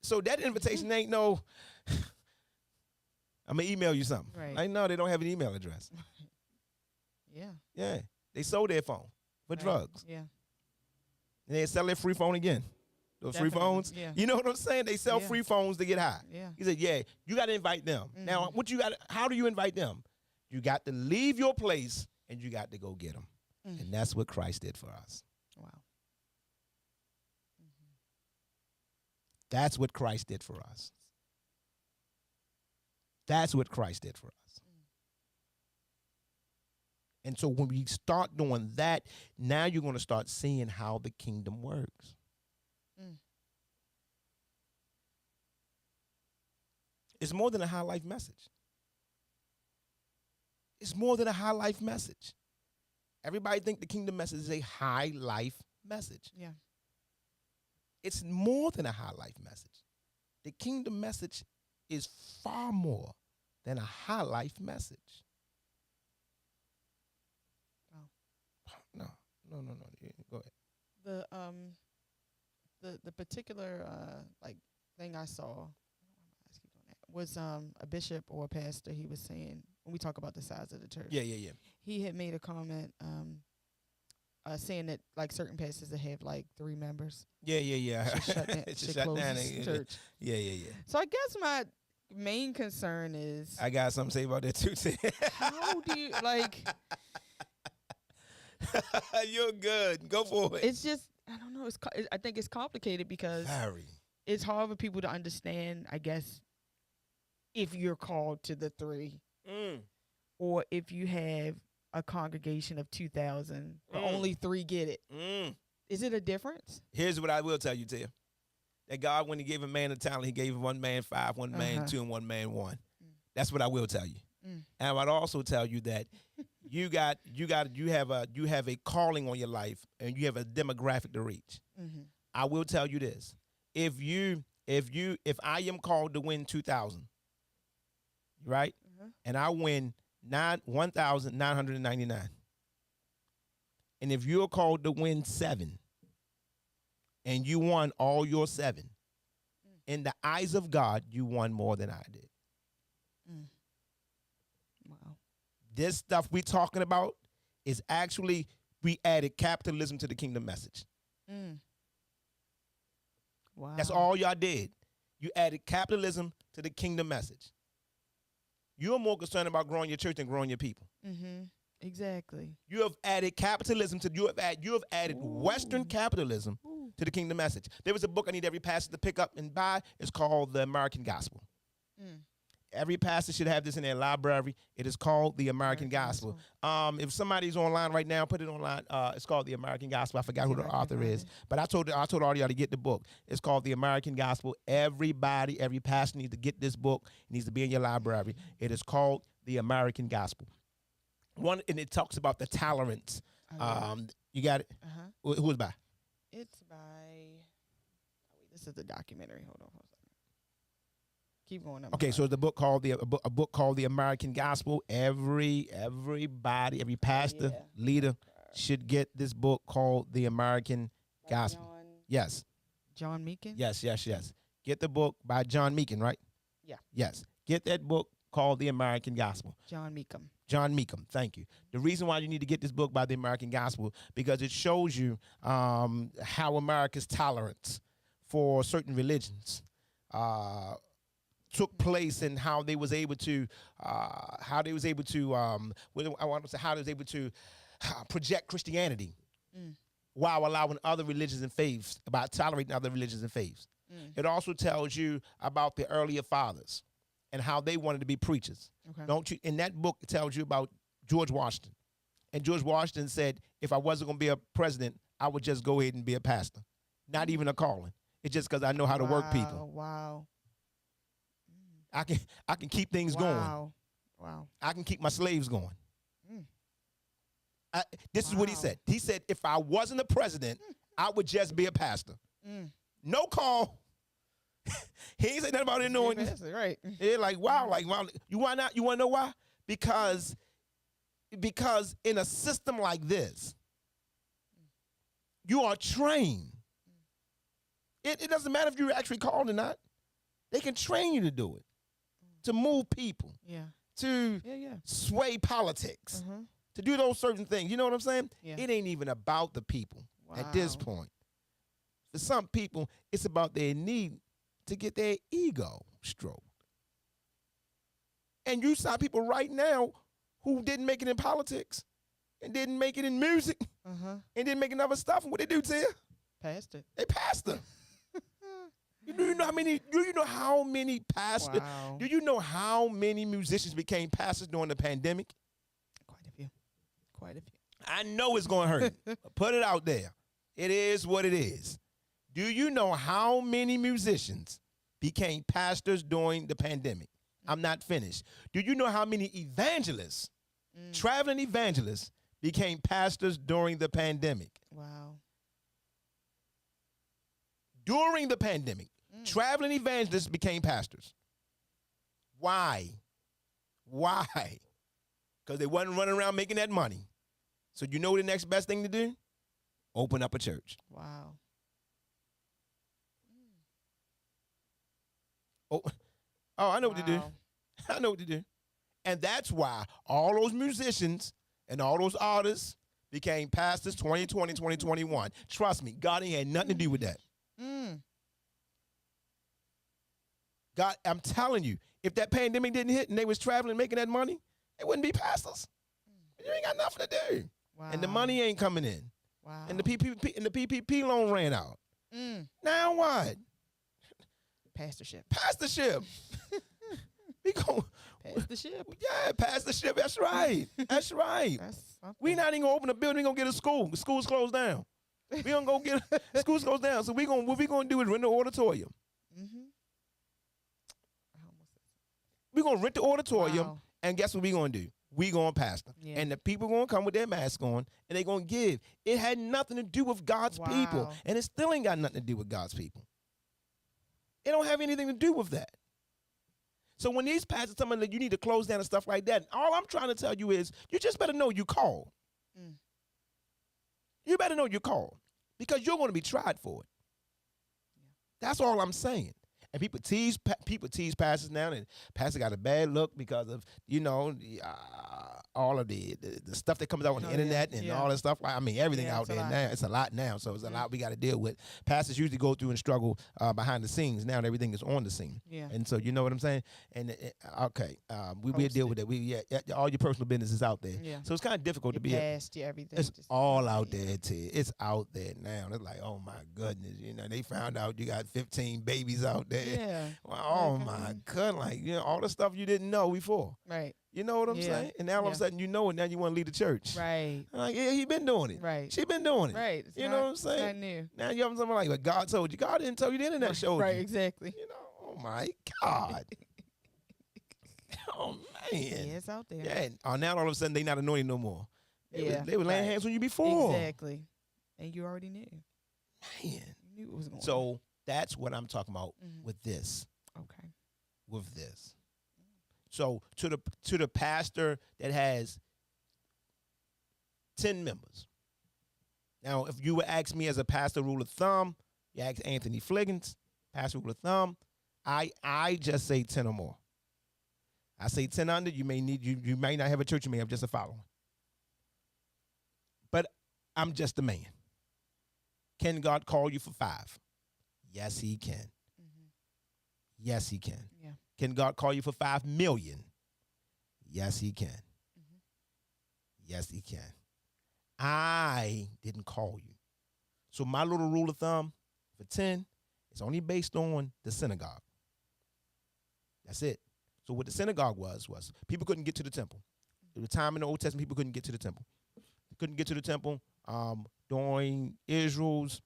So that invitation ain't no, I'm going to email you something. Right. I know they don't have an email address. Yeah. Yeah. They sold their phone for drugs. Yeah. And they sell their free phone again. Those free phones. Yeah. You know what I'm saying? They sell free phones to get high. Yeah. He said, yeah, you got to invite them. Mm-hmm. Now, how do you invite them? You got to leave your place and you got to go get them. Mm-hmm. And that's what Christ did for us. Wow. Mm-hmm. That's what Christ did for us. That's what Christ did for us. Mm. And so when we start doing that, now you're going to start seeing how the kingdom works. Mm. It's more than a high life message. It's more than a high life message. Everybody think the kingdom message is a high life message. Yeah. It's more than a high life message. The kingdom message is far more than a high life message. No. Go ahead. The particular like thing I saw was a bishop or a pastor. He was saying, when we talk about the size of the church, Yeah. he had made a comment saying that like certain pastors that have like 3 members Yeah. should shut down, Should should shut close down the and- church. Yeah. So I guess my main concern is I got something to say about that too, Tim. how do you like? You're good. Go for it. It's just I don't know. I think it's complicated because Very. it's hard for people to understand. I guess if you're called to the 3, or if you have a congregation of 2,000, but only 3 get it. Is it a difference? Here's what I will tell you, Tim. That God, when he gave a man a talent, he gave one man 5, one man 2, and one man 1. That's what I will tell you. And I would also tell you that you have a calling on your life, and you have a demographic to reach. I will tell you this: if I am called to win 2,000, right, and I win 1,999, and if you're called to win 7, and you won all your 7, in the eyes of God, you won more than I did. Wow. This stuff we're talking about is actually, we added capitalism to the kingdom message. Wow. That's all y'all did. You added capitalism to the kingdom message. You're more concerned about growing your church than growing your people. Exactly. You have added capitalism to, you have added Western capitalism to the kingdom message. There was a book I need every pastor to pick up and buy. It's called The American Gospel. Every pastor should have this in their library. It is called The American Gospel. If somebody's online right now, put it online. It's called The American Gospel. I forgot who the author is, but I told all y'all to get the book. It's called The American Gospel. Every pastor needs to get this book. It needs to be in your library. It is called The American Gospel. And it talks about the tolerance. You got it? Who is by? It's by. This is the documentary. Hold on. Keep going. Okay, so the book called a book called The American Gospel. Everybody, every pastor, leader should get this book called The American Gospel. Yes. John Meekin? Yes. Get the book by John Meekin, right? Yeah. Yes. Get that book called The American Gospel. John Meekum. John Meekum, thank you. The reason why you need to get this book by The American Gospel, because it shows you how America's tolerance for certain religions took place, and how they was able to project Christianity while allowing other religions and faiths, about tolerating other religions and faiths. It also tells you about the earlier fathers and how they wanted to be preachers. Okay. In that book, it tells you about George Washington. And George Washington said, if I wasn't going to be a president, I would just go ahead and be a pastor. Not even a calling. It's just because I know how to work people. Wow. I can keep things going. Wow. I can keep my slaves going. This is what he said. He said, if I wasn't a president, I would just be a pastor. No call. He ain't say nothing about it knowing. Right. They're like, wow. You want not? You want to know why? Because in a system like this, you are trained. It doesn't matter if you're actually called or not. They can train you to do it, to move people, to sway politics, to do those certain things. You know what I'm saying? Yeah. It ain't even about the people at this point. For some people, it's about their need to get their ego stroked. And you saw people right now who didn't make it in politics and didn't make it in music and didn't make other stuff. And what they do to you? Passed it. They passed them. Do you know how many? Do you know how many pastors? Wow. Do you know how many musicians became pastors during the pandemic? Quite a few. quite a few. I know it's going to hurt. Put it out there. It is what it is. Do you know how many musicians became pastors during the pandemic? I'm not finished. Do you know how many evangelists, traveling evangelists, became pastors during the pandemic? Wow. During the pandemic, traveling evangelists became pastors. Why? Why? Because they wasn't running around making that money. So you know the next best thing to do? Open up a church. Wow. Oh, I know what to do. I know what to do. And that's why all those musicians and all those artists became pastors 2020, 2021. Trust me, God ain't had nothing to do with that. God, I'm telling you, if that pandemic didn't hit and they was traveling making that money, they wouldn't be pastors. You ain't got nothing to do. Wow. And the money ain't coming in. Wow. And the PPP loan ran out. Now what? Pastorship. We go Pass the ship. Yeah, pass the ship. That's right. That's right. We not even gonna open a building. We gonna get a school. The school's closed down. We gonna go get school's closed down. So what we gonna do is rent the auditorium. We gonna rent the auditorium, and guess what we gonna do? We gonna pastor, and the people gonna come with their mask on, and they gonna give. It had nothing to do with God's people, and it still ain't got nothing to do with God's people. It don't have anything to do with that. So when these pastors tell me that you need to close down and stuff like that, all I'm trying to tell you is you just better know you called. You better know you're called because you're going to be tried for it. That's all I'm saying. And people tease pastors now, and pastors got a bad look because of, all of the stuff that comes out on the internet and all that stuff. I mean, everything out there now. It's a lot now, so it's a lot we got to deal with. Pastors usually go through and struggle behind the scenes. Now everything is on the scene. Yeah. And so you know what I'm saying? And we'll deal with it. All your personal business is out there. Yeah. So it's kind of difficult to be. Everything. It's all out there, Ted. It's out there now. It's like, oh my goodness, they found out you got 15 babies out there. Yeah. Well, oh my God, all the stuff you didn't know before. Right. You know what I'm saying? And now all of a sudden you know it. Now you want to lead the church. Right. Like, yeah, he been doing it. Right. She been doing it. Right. You know what I'm saying? It's not new. Now you have something like, well, God told you. God didn't tell you. The internet showed you. Right. Exactly. Oh my God. Oh man. Yeah, it's out there. Yeah. And now all of a sudden they not anointed no more. They were laying hands on you before. Exactly. And you already knew. Man. You knew it was going. So that's what I'm talking about with this. Okay. With this. So to the pastor that has 10 members. Now, if you would ask me as a pastor rule of thumb, you ask Anthony Fliggins, pastor rule of thumb, I just say 10 or more. I say 10 under, you may not have a church, you may have just a following. But I'm just a man. Can God call you for 5? Yes, he can. Yes, he can. Yeah. Can God call you for 5 million? Yes, he can. Yes, he can. I didn't call you. So my little rule of thumb for 10 is only based on the synagogue. That's it. So what the synagogue was people couldn't get to the temple. There was a time in the Old Testament people couldn't get to the temple. They couldn't get to the temple during Israel's,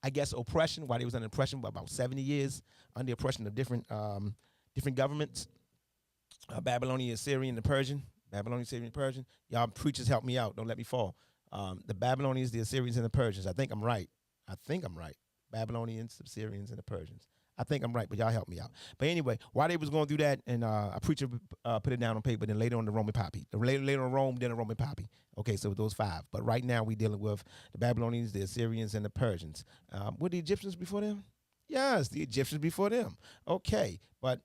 I guess, oppression, while they was under oppression for about 70 years, under oppression of different governments, Babylonian, Assyrian, and Persian. Babylonian, Assyrian, Persian. Y'all preachers help me out. Don't let me fall. The Babylonians, the Assyrians, and the Persians. I think I'm right. Babylonians, Assyrians, and the Persians. I think I'm right, but y'all help me out. But anyway, while they was going through that, and a preacher put it down on paper, then later on the Roman poppy. Later on Rome, then the Roman poppy. Okay, so those 5. But right now we dealing with the Babylonians, the Assyrians, and the Persians. Were the Egyptians before them? Yes, the Egyptians before them. Okay, but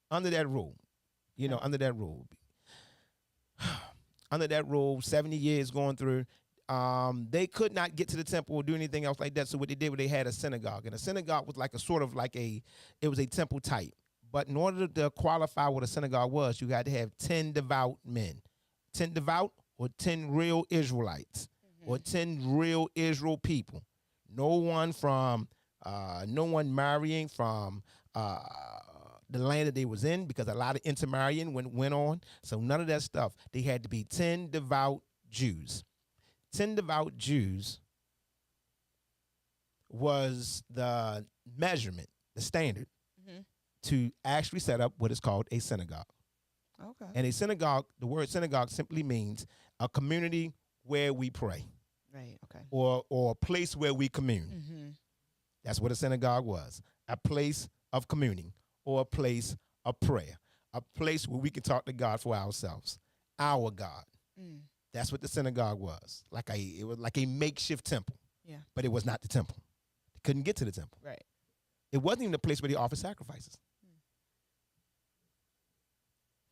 under that rule, under that rule, 70 years going through, they could not get to the temple or do anything else like that. So what they did was they had a synagogue. And a synagogue was like it was a temple type. But in order to qualify what a synagogue was, you had to have 10 devout men. 10 devout or 10 real Israelites or 10 real Israel people. No one marrying from the land that they was in, because a lot of intermarrying went on. So none of that stuff. They had to be 10 devout Jews. 10 devout Jews was the measurement, the standard, to actually set up what is called a synagogue. Okay. And a synagogue, the word synagogue simply means a community where we pray. Right. Okay. Or a place where we commune. That's what a synagogue was. A place of communing or a place of prayer. A place where we can talk to God for ourselves. Our God. That's what the synagogue was. It was like a makeshift temple. Yeah. But it was not the temple. They couldn't get to the temple. Right. It wasn't even a place where they offered sacrifices.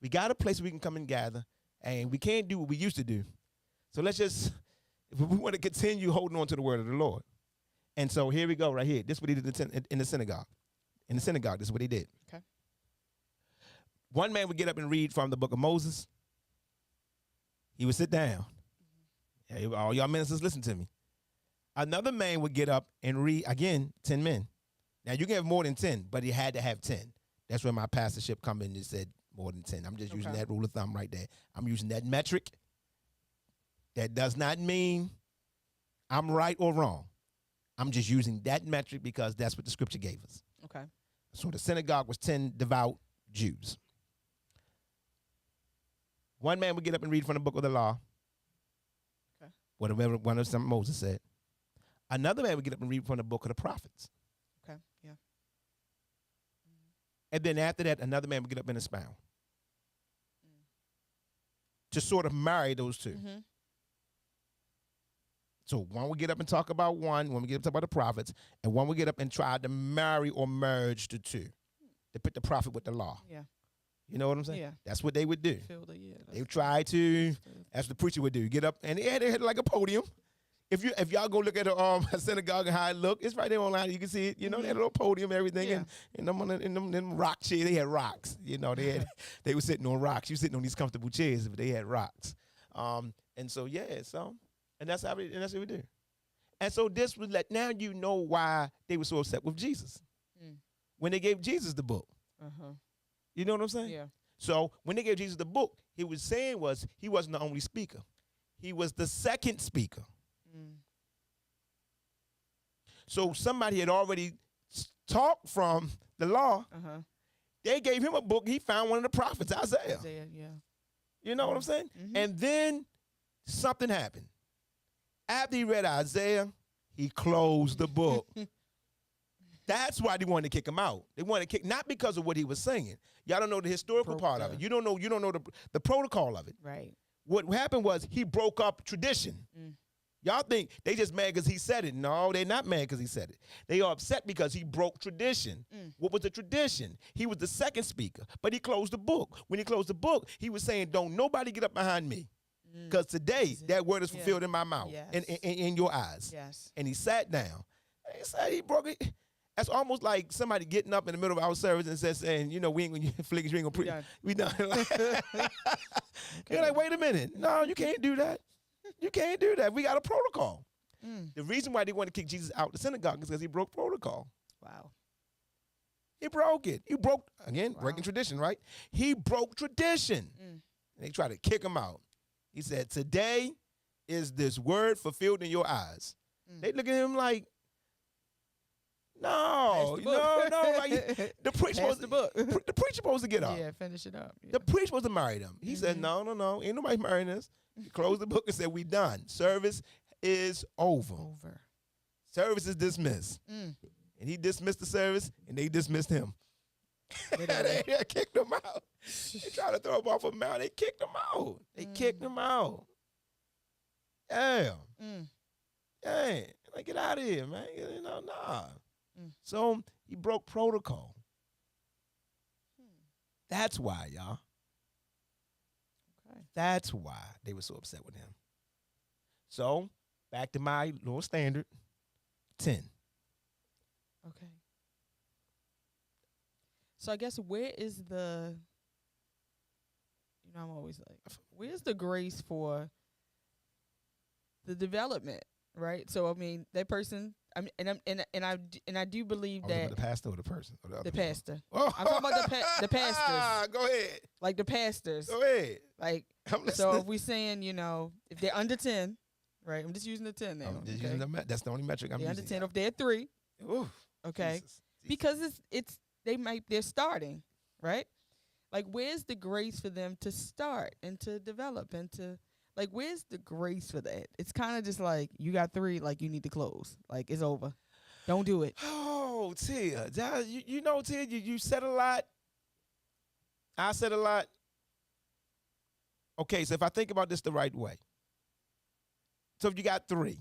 We got a place where we can come and gather, and we can't do what we used to do. So let's just, if we want to continue holding on to the word of the Lord. And so here we go right here. This is what he did in the synagogue. In the synagogue, this is what he did. Okay. One man would get up and read from the book of Moses. He would sit down. Hey, all y'all ministers, listen to me. Another man would get up and read, again, 10 men. Now, you can have more than 10, but he had to have 10. That's where my pastorship come in and said more than 10. I'm just using that rule of thumb right there. I'm using that metric. That does not mean I'm right or wrong. I'm just using that metric because that's what the scripture gave us. Okay. So the synagogue was 10 devout Jews. One man would get up and read from the book of the law. Okay. Whatever one of some Moses said. Another man would get up and read from the book of the prophets. Okay. Yeah. And then after that, another man would get up and expound. To sort of marry those two. So one would get up and talk about one would get up and talk about the prophets, and one would get up and try to marry or merge the two. To put the prophet with the law. Yeah. You know what I'm saying? Yeah. That's what they would do. They would try to, as the preacher would do, get up, and they had like a podium. If y'all go look at a synagogue and how it looked, it's right there online. You can see it. You know, they had a little podium, everything, and in them rock chairs, they had rocks. You know, they were sitting on rocks. You sitting on these comfortable chairs, but they had rocks. And so and that's what we do. And so this was now you know why they were so upset with Jesus when they gave Jesus the book. You know what I'm saying? Yeah. So when they gave Jesus the book, he was saying he wasn't the only speaker. He was the second speaker. So somebody had already talked from the law. They gave him a book. He found one of the prophets, Isaiah. Yeah. You know what I'm saying? And then something happened. After he read Isaiah, he closed the book. That's why they wanted to kick him out. They wanted to kick, not because of what he was saying. Y'all don't know the historical part of it. You don't know the protocol of it. Right. What happened was he broke up tradition. Y'all think they just mad because he said it. No, they're not mad because he said it. They are upset because he broke tradition. What was the tradition? He was the second speaker, but he closed the book. When he closed the book, he was saying, don't nobody get up behind me. Because today, that word is fulfilled in my mouth, in your eyes. Yes. And he sat down. And he said he broke it. That's almost like somebody getting up in the middle of our service and saying, you know, we ain't going to flick, you ain't going to preach. We done. You're like, wait a minute. No, you can't do that. You can't do that. We got a protocol. The reason why they want to kick Jesus out of the synagogue is because he broke protocol. Wow. He broke it. He broke, again, breaking tradition, right? He broke tradition. And they tried to kick him out. He said, today is this word fulfilled in your eyes. They look at him like, no. Like, the preacher supposed to get up. Yeah, finish it up. Yeah. The preacher supposed to marry them. He said, no, ain't nobody marrying this. He closed the book and said, we done. Service is over. Service is dismissed. And he dismissed the service, and they dismissed him. They kicked him out. They tried to throw him off a mountain. They kicked him out. They kicked him out. Damn. Like, get out of here, man. You know, nah. So he broke protocol. That's why, y'all. Okay. That's why they were so upset with him. So back to my little standard, 10. Okay. So I guess where is the, I'm always like, where's the grace for the development, right? So, I mean, that person I mean, and I do believe that the pastor or the person or the other the people? pastor. Oh. I'm talking about the pastors, Go ahead. like the pastors. Go ahead. Like, I'm listening. so if we saying, if they're under 10, right? I'm just using the 10 now. I'm just okay? using that's the only metric I'm They're using. under 10. If they're 3, Ooh, okay, Jesus. because they're starting, right? Like, where's the grace for them to start and to develop and to, like, where's the grace for that? It's kind of just like, you got 3, like, you need to close. Like, it's over. Don't do it. Oh, Tia, Tia, you said a lot. I said a lot. Okay, so if I think about this the right way, so if you got 3,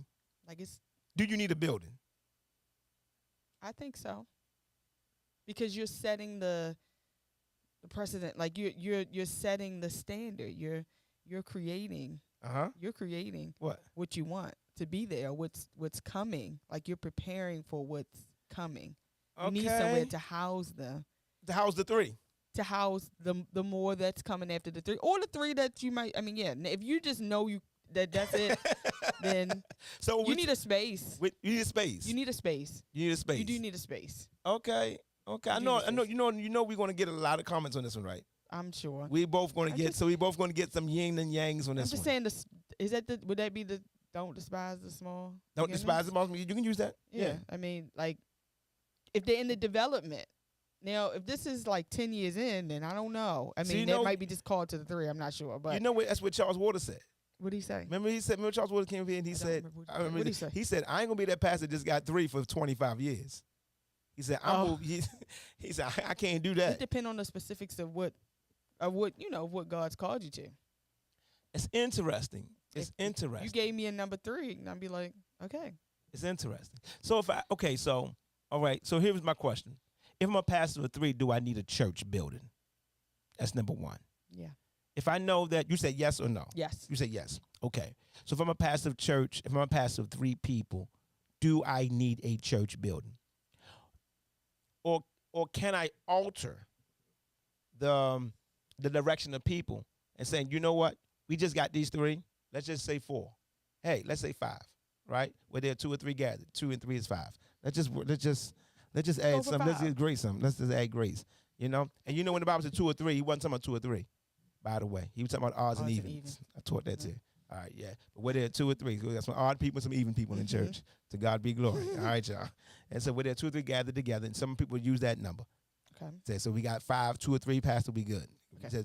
Like, do you need a building? I think so. Because you're setting the precedent. Like, you're setting the standard. You're creating. You're creating what you want to be there. What's coming. Like, you're preparing for what's coming. You need somewhere to house them. To house the 3. To house the more that's coming after the 3, or the 3 that you might. I mean, yeah. If you just know that's it, then so you need a space. You need a space. You need a space. You need a space. You do need a space. Okay. I know. We're going to get a lot of comments on this one, right? I'm sure. We both going to get some yin and yangs on this one. I'm just saying would that be the don't despise the small? Don't despise the small. You can use that. Yeah. I mean, like, if they're in the development. Now, if this is like 10 years in, then I don't know. I mean, that might be just called to the 3. I'm not sure. But that's what Charles Waters said. What did he say? Remember Charles Waters came here and he said, what did he say? He said, I ain't going to be that pastor that just got 3 for 25 years. He said, he said, I can't do that. It depends on the specifics of what God's called you to. It's interesting. It's interesting. You gave me a number 3, and I'd be like, okay. It's interesting. So all right, so here's my question. If I'm a pastor of 3, do I need a church building? That's number 1. Yeah. If I know that, you said yes or no? Yes. You said yes. Okay. So if I'm a pastor of church, if I'm a pastor of 3 people, do I need a church building? Or can I alter the direction of people and saying, you know what? We just got these 3. Let's just say 4. Hey, let's say 5, right? Where there are 2 or 3 gathered. 2 and 3 is 5. Let's just add some. Let's just grace some. Let's just add grace. And when the Bible said 2 or 3, he wasn't talking about 2 or 3. By the way, he was talking about odds and evens. I taught that too. All right, yeah. But where there are 2 or 3, we got some odd people and some even people in church. To God be glory. All right, y'all. And so where there are 2 or 3 gathered together, and some people use that number. Okay. So we got 5, 2 or 3 pastor will be good. Okay.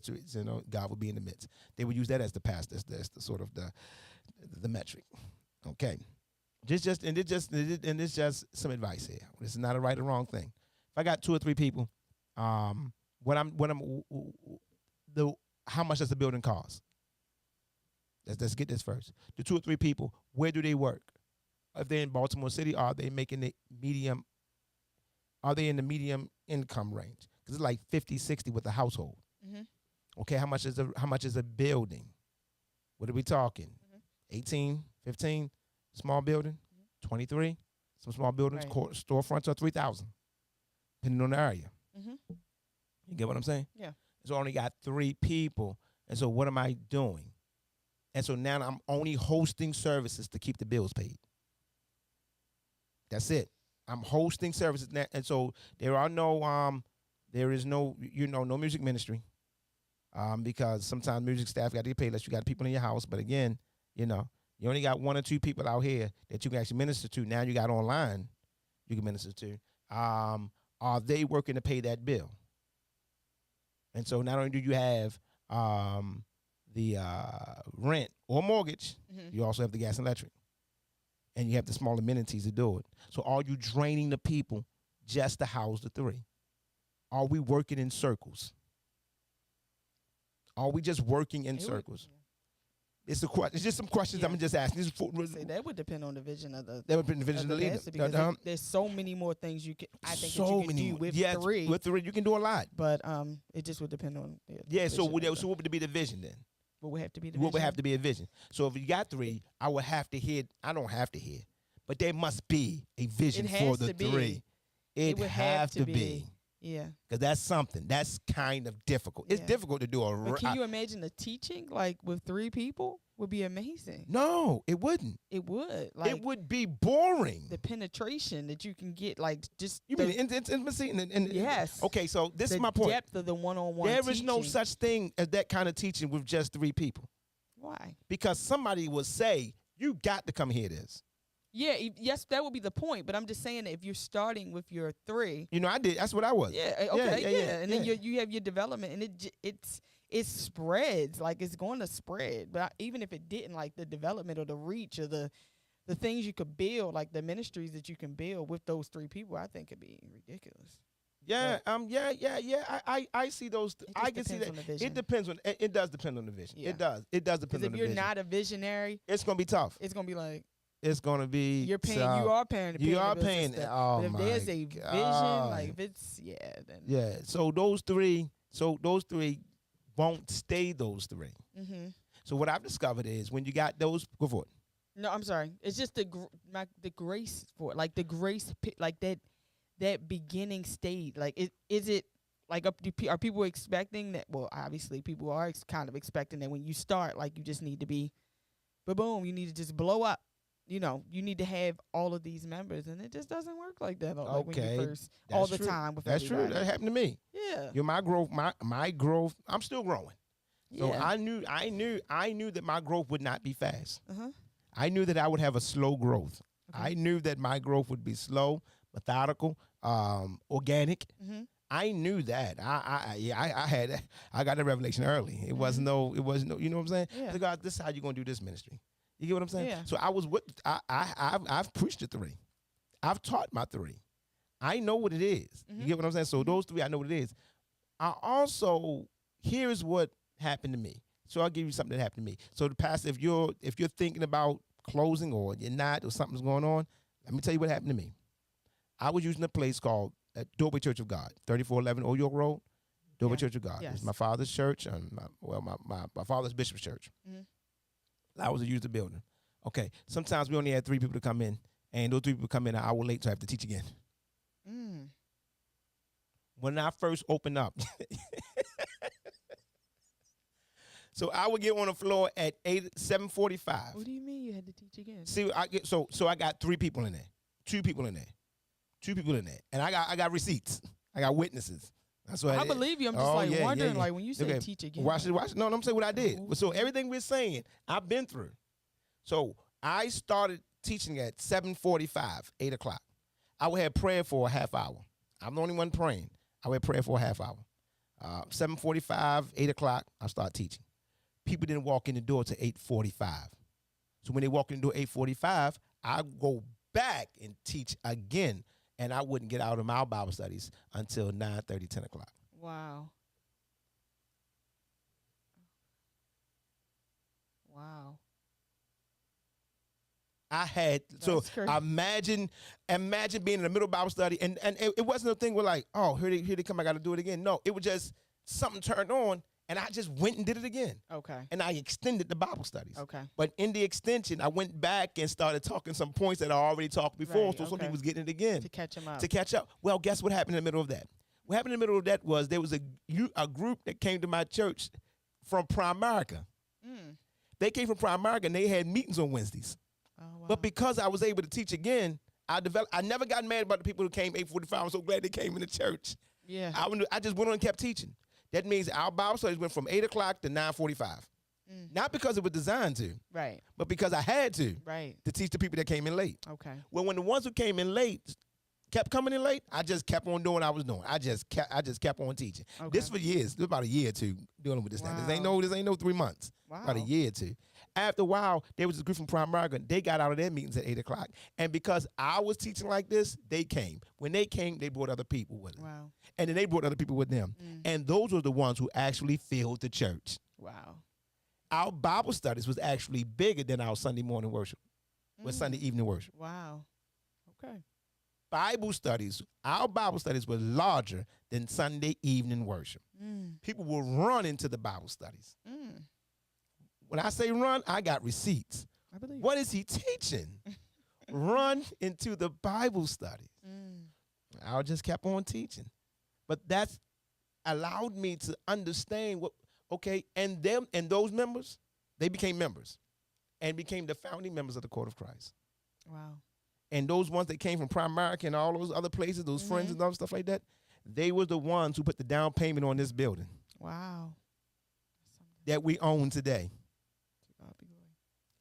God will be in the midst. They would use that as the pastor. That's the sort of the metric. Okay. It's just some advice here. This is not a right or wrong thing. If I got 2 or 3 people, how much does the building cost? Let's get this first. The 2 or 3 people, where do they work? If they're in Baltimore City, are they making the medium? Are they in the medium income range? Because it's like 50, 60 with the household. Mm-hmm. Okay, how much is a building? What are we talking? 18, 15, small building, 23. Some small buildings, storefronts are 3,000, depending on the area. Mm-hmm. You get what I'm saying? Yeah. So I only got 3 people, and so what am I doing? And so now I'm only hosting services to keep the bills paid. That's it. I'm hosting services now, and so there is no music ministry, because sometimes music staff got to get paid unless you got people in your house. But again, you only got 1 or 2 people out here that you can actually minister to. Now you got online, you can minister to. Are they working to pay that bill? And so not only do you have the rent or mortgage, you also have the gas and electric. And you have the small amenities to do it. So are you draining the people just to house the 3? Are we working in circles? Are we just working in circles? It's just some questions I'm just asking. That would depend on the vision of the. That would depend on the vision of the leader. Because there's so many more things you can. I think that you can do with 3. With 3, you can do a lot. But it just would depend on. So what would be the vision then? What would have to be the vision? What would have to be a vision? So if you got 3, I would have to hear. I don't have to hear, but there must be a vision for the 3. It would have to be. Yeah. Because that's something. That's kind of difficult. It's difficult to do But can you imagine the teaching, like, with 3 people? would be amazing. No, it wouldn't. It would. Like, it would be boring. the penetration that you can get, like, just You mean intimacy? And yes. Okay, so this the is my point. depth of the one-on-one There is no teaching. such thing as that kind of teaching with just 3 people. Why? Because somebody will say, you got to come hear this. Yeah, yes, that would be the point. But I'm just saying that if you're starting with your 3, You know, I did. That's what I was. yeah, okay, yeah, and then you have your development, and it spreads, like it's going to spread. But even if it didn't, like the development or the reach or the things you could build, like the ministries that you can build with those 3 people, I think it'd be ridiculous. Yeah, I see those. I can see depends that. on the vision. It depends on. It does depend on the vision. Yeah. It does. It does Because depend on if the you're vision. not a visionary, It's gonna be tough. it's gonna be like It's gonna be. you're paying. tough. You are paying. You are the bills paying. and stuff. Oh But if my there's a vision, God. like if it's then Yeah. So those three won't stay those 3. Mm-hmm. So what I've discovered is when you got those, go for it. No, I'm sorry. It's just the grace for it, like the grace, like that beginning stage. Like, is it like are people expecting that? Well, obviously, people are kind of expecting that when you start, like you just need to be, boom, you need to just blow up. You know, you need to have all of these members, and it just doesn't work like that. Like when Okay, you first, all that's the true. time with That's true. everybody. That happened to me. Yeah. You know, my growth. I'm still growing. So Yeah. I knew that my growth would not be fast. Uh-huh. I knew that I would have a slow growth. Okay. I knew that my growth would be slow, methodical, organic. Mm-hmm. I knew that. I got the revelation early. It wasn't no. You know what I'm saying? Yeah. Like, God, this is how you gonna do this ministry. You get what I'm saying? Yeah. So I've preached the 3. I've taught my 3. I know what it is. Mhm. You get what I'm saying? So those 3, I know what it is. I also, here's what happened to me. So I'll give you something that happened to me. So the pastor, if you're thinking about closing or you're not or something's going on, let me tell you what happened to me. I was using a place called Doorway Church of God, 3411 Old York Road. Doorway Yeah. Church of God. Yes. It's my father's church and my father's bishop's church. Mhm. I was to use the building. Okay. Sometimes we only had 3 people to come in, and those 3 people come in an hour late, so I have to teach again. Mm. When I first opened up, so I would get on the floor at 7:45. What do you mean you had to teach again? See, I got 3 people in there, 2 people in there, and I got receipts. I got witnesses. That's what I believe you. I'm just wondering, like when you say Okay. teach again. Watch it. No, I'm saying what I did. Oh. So everything we're saying, I've been through. So I started teaching at 7:45, 8 o'clock. I would have prayer for a half hour. I'm the only one praying. I would have prayer for a half hour. 7:45, 8 o'clock, I start teaching. People didn't walk in the door to 8:45. So when they walk in the door 8:45, I go back and teach again. And I wouldn't get out of my Bible studies until 9:30, 10 o'clock. Wow. Wow. I had That's crazy. imagine being in the middle of Bible study and it wasn't a thing where like, oh, here they come, I got to do it again. No, it was just something turned on and I just went and did it again. Okay. And I extended the Bible studies. Okay. But in the extension, I went back and started talking some points that I already talked before, Right, so some okay. people was getting it again To catch him up. to catch up. Well, guess what happened in the middle of that? What happened in the middle of that was there was a group that came to my church from Primerica. Mm. They came from Primerica and they had meetings on Wednesdays. Oh, wow. But because I was able to teach again, I never got mad about the people who came 8:45. I'm so glad they came in the church. yeah. I just went on and kept teaching. That means our Bible studies went from 8 o'clock to 9:45. Not because it was designed to, Right. but because I had to Right. teach the people that came in late. Okay. Well, when the ones who came in late kept coming in late, I just kept on doing what I was doing. I just kept on teaching. Okay. This for years. This was about a year or two dealing with this now. This ain't no 3 months. Wow. About a year or two. After a while, there was a group from Primerica. They got out of their meetings at 8 o'clock. And because I was teaching like this, they came. When they came, they brought other people with them. Wow. And then they brought other people with them. And those were the ones who actually filled the church. Wow. Our Bible studies was actually bigger than our Sunday morning worship, was Sunday evening worship. Wow. Okay. Our Bible studies were larger than Sunday evening worship. People will run into the Bible studies. When I say run, I got receipts. I believe. What is he teaching? Run into the Bible studies. I just kept on teaching. But that's allowed me to understand and those members, they became members. and became the founding members of the Court of Christ. Wow. And those ones that came from Primerica and all those other places, those friends and other stuff like that, they were the ones who put the down payment on this building Wow. that we own today. To God be glory.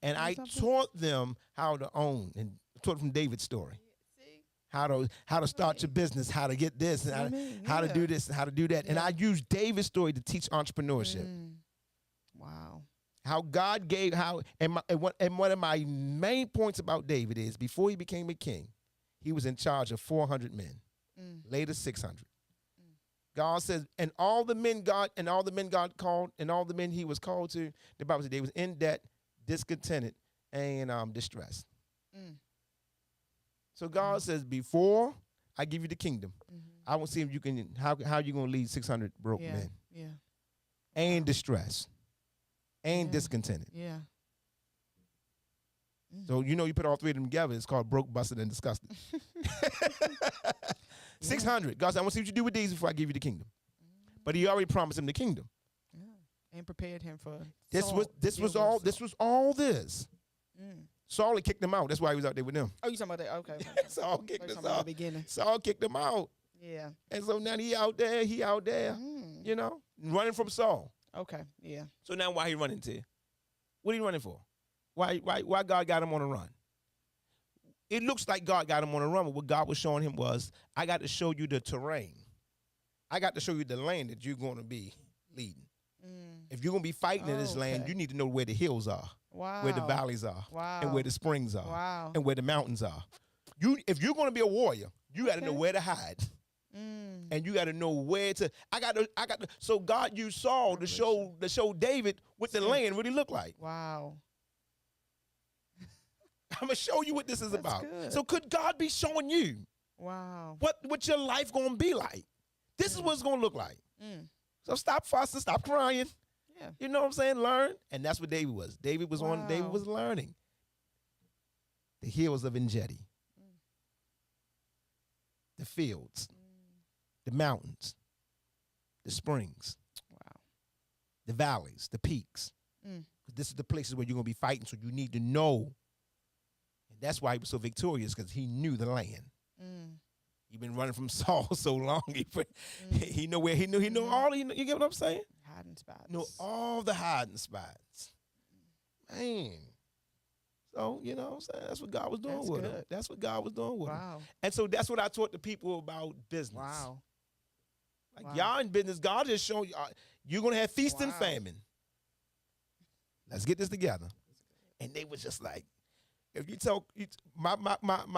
And I Something? taught them how to own, and taught from David's story. See? How to start your business, how to get this, and how to do this, and how to do that. And Yeah. I used David's story to teach entrepreneurship. Wow. How God gave, and one of my main points about David is before he became a king, he was in charge of 400 men, later 600. God says, and all the men God called, and all the men he was called to, the Bible said they was in debt, discontented, and distressed. So God says, before I give you the kingdom, I want to see if you can how you gonna lead 600 broke men, and distressed, and discontented. Yeah. So you put all three of them together, it's called broke, busted, and disgusted. 600. God said, I want to see what you do with these before I give you the kingdom. But he already promised him the kingdom. Yeah. And prepared him for This was all this. Saul had kicked him out. That's why he was out there with them. Oh, you talking about that? Okay. Saul kicked us out. Beginning. Saul kicked him out. Yeah. And so now he out there, running from Saul. Okay. Yeah. So now why he running to? What are you running for? Why God got him on a run? It looks like God got him on a run, but what God was showing him was, I got to show you the terrain. I got to show you the land that you're going to be leading. If you're going to be fighting in this land, you need to know where the hills are, where the valleys are, and where the springs are, and where the mountains are. If you're going to be a warrior, you got to know where to hide. And you got to know where to. I got to. So God used Saul to show David what the land really looked like. Wow. I'm gonna show you what this is about. Good. So could God be showing you? Wow. What your life gonna be like? This is what it's gonna look like. So stop fussing, stop crying. Yeah. You know what I'm saying? Learn, and that's what David was. David was learning the hills of Engedi, the fields, the mountains, the springs, the valleys, the peaks. This is the places where you're gonna be fighting. So you need to know. And that's why he was so victorious, because he knew the land. He'd been running from Saul so long. He know where he know all. You get what I'm saying? Hiding spots. Know all the hiding spots. Man. So, you know what I'm saying? That's what God was doing with him. That's what God was doing with him. And so that's what I taught the people about business. Wow. Like y'all in business, God just showing you, you're going to have feast and famine. Let's get this together. And they was just like, if you tell my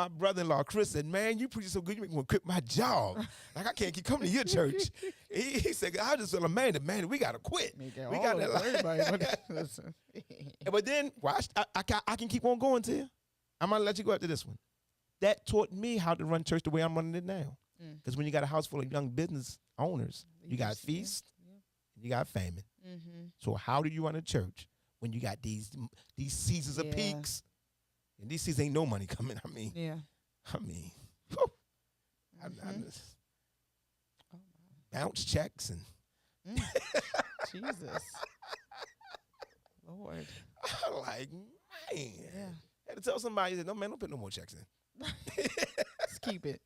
brother-in-law Chris said, man, you preach so good, you make me want to quit my job. Like I can't keep coming to your church. He said, I just feel man, we gotta quit. We got that. But then watch, I can keep on going to you. I'm gonna let you go after this one. That taught me how to run church the way I'm running it now. Because when you got a house full of young business owners, you got feast, you got famine. So how do you run a church when you got these seasons of peaks? And these seasons ain't no money coming. I mean, whew, I just bounce checks and Jesus, Lord. I'm like, man, I had to tell somebody that no man, don't put no more checks in. Just keep it.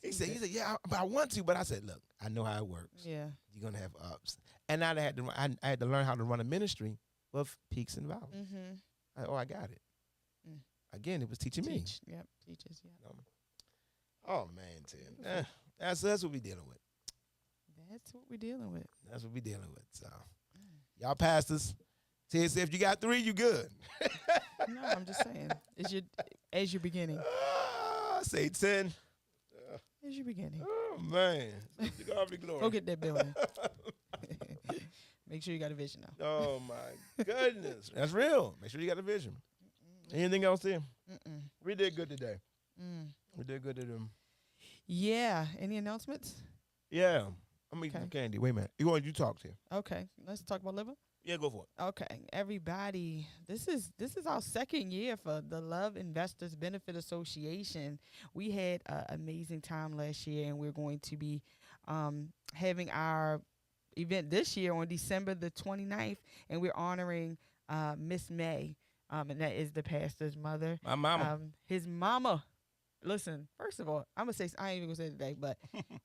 He said, yeah, but I want to, but I said, look, I know how it works. Yeah, you're gonna have ups, and I had to learn how to run a ministry with peaks and valleys. I got it. Again, it was teaching me. Yep, teaches. Yeah. Oh man, Tim. That's what we dealing with. That's what we're dealing with. That's what we dealing with. So, y'all pastors, say if you got 3, you good. No, I'm just saying. As you're beginning. Say 10. As you're beginning. Oh man, God be glory. Go get that building. Make sure you got a vision now. Oh my goodness, that's real. Make sure you got a vision. Anything else, Tim? We did good today. We did good today. Yeah. Any announcements? Yeah. I'm eating candy. Wait a minute. You talk, Tim. Okay. Let's talk about liver. Yeah, go for it. Okay. Everybody, this is our second year for the Love Investors Benefit Association. We had an amazing time last year, and we're going to be having our event this year on December the 29th, and we're honoring Miss May. and that is the pastor's mother. My mama. His mama. Listen, first of all, I'm gonna say I ain't even gonna say it today, but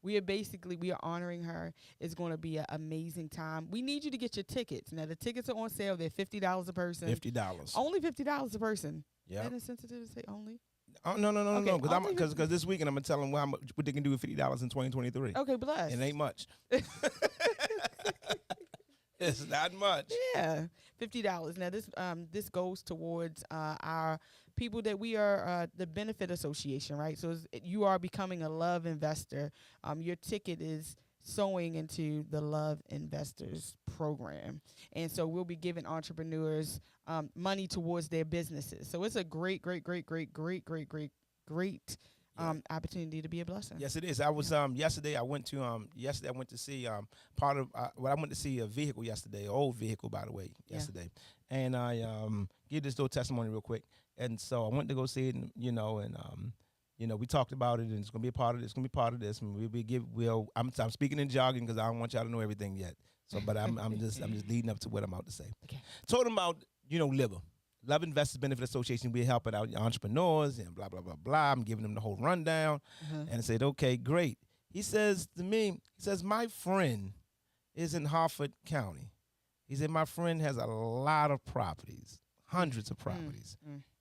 we are honoring her. It's gonna be an amazing time. We need you to get your tickets. Now the tickets are on sale. They're $50 a person. $50. Only $50 a person. Yeah. That is sensitive to say only. Oh no. Okay, Because this weekend I'm gonna tell them what they can do with $50 in 2023. Okay, bless. It ain't much. It's not much. Yeah, $50. Now this goes towards our people that we are the Benefit Association, right? So you are becoming a Love Investor. Your ticket is sewing into the Love Investors program, and so we'll be giving entrepreneurs money towards their businesses. So it's a great opportunity to be a blessing. Yes, it is. I was yesterday. I went to see part of I went to see a vehicle yesterday, an old vehicle by the way, yesterday, and I give this little testimony real quick. And so I went to go see it, and we talked about it, and it's gonna be a part of this. It's gonna be part of this, and I'm speaking in jargon because I don't want y'all to know everything yet. So, but I'm just leading up to what I'm about to say. Okay. Told him about LIVA. Love Investors Benefit Association, we're helping out entrepreneurs and blah, blah, blah, blah. I'm giving them the whole rundown. And I said, okay, great. He says to me, my friend is in Harford County. He said, my friend has a lot of properties, hundreds of properties.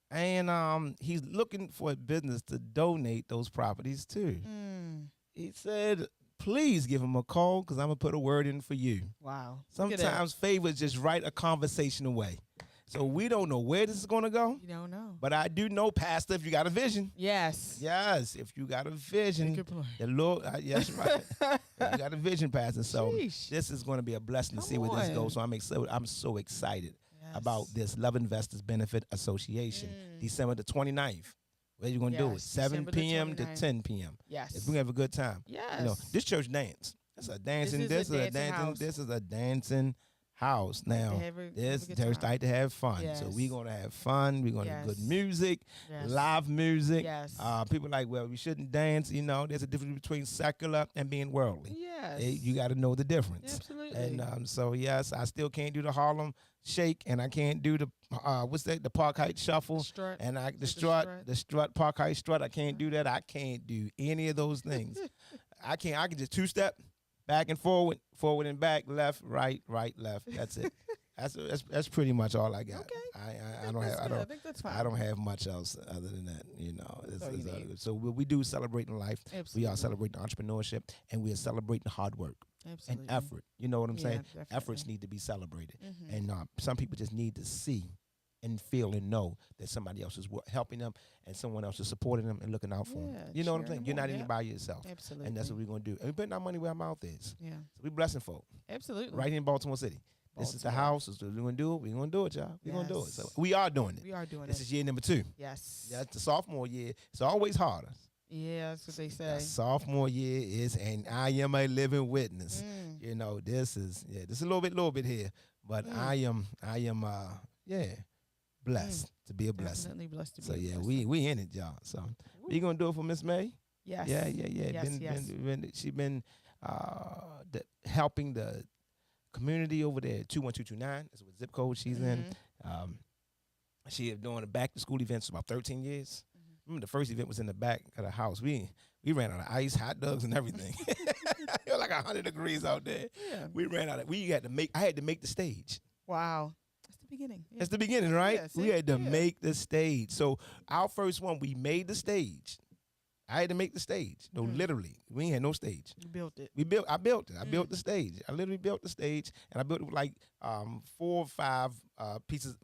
And he's looking for a business to donate those properties to. He said, please give him a call because I'm going to put a word in for you. Wow. Sometimes favors just write a conversation away. So we don't know where this is going to go. You don't know. But I do know, Pastor, if you got a vision. Yes. Yes, if you got a vision. Good point. The Lord, yes, right. You got a vision, Pastor. So Sheesh. this is going to be a blessing to see where this goes. So I'm so excited about this Love Investors Benefit Association. December the 29th. Where you going to do it? 7 p.m. to 10 p.m. Yes. If we have a good time. Yes. This church dance. That's a dancing. This is a dancing house. Now, this church like to have fun. Yes. So we're going to have fun. We're going to have good music, Yes. live music. Yes. People like, well, we shouldn't dance. There's a difference between secular and being worldly. Yes. You got to know the difference. Absolutely. And so, yes, I still can't do the Harlem Shake, and I can't do the, the Park Heights Shuffle. Strut. And the strut, Park Heights Strut. I can't do that. I can't do any of those things. I can just two-step. Back and forward and back, left, right, left. That's it. That's pretty much all I got. Okay. I think that's fine. I don't have much else other than that. So we do celebrating life. Absolutely. We are celebrating entrepreneurship, and we are celebrating hard work. Absolutely. And effort. You know what I'm saying? Definitely. Efforts need to be celebrated, and some people just need to see and feel and know that somebody else is helping them and someone else is supporting them and looking out for them. You know what I'm saying? You're not in it by yourself. Absolutely. And that's what we're going to do. And we're putting our money where our mouth is. Yeah. So we're blessing folk. Absolutely. Right here in Baltimore City. This is the house. We're going to do it. We're going to do it, y'all. We're going to do it. So we are doing it. We are doing This it. is year number 2. Yes. That's the sophomore year. It's always harder. Yeah, that's what they say. The sophomore year is, and I am a living witness. This is a little bit here, but I am blessed to be a blessing. Definitely blessed to be So a yeah, blessing. we in it, y'all. So we gonna do it for Miss May. Yes. Yeah. Yes, She been helping the community over there. 21229. That's what zip code she's in. She is doing the back to school events for about 13 years. Remember the first event was in the back of the house. We ran out of ice, hot dogs, and everything. It was like 100 degrees out there. Yeah. We ran out of. I had to make the stage. Wow. That's the beginning. Yeah. That's the beginning, right? Yes, We had to make the stage. So our first one, we made the stage. I had to make the stage. No, literally, we ain't had no stage. You built it. I built it. I built the stage. I literally built the stage, and I built it with like 4 or 5 pieces,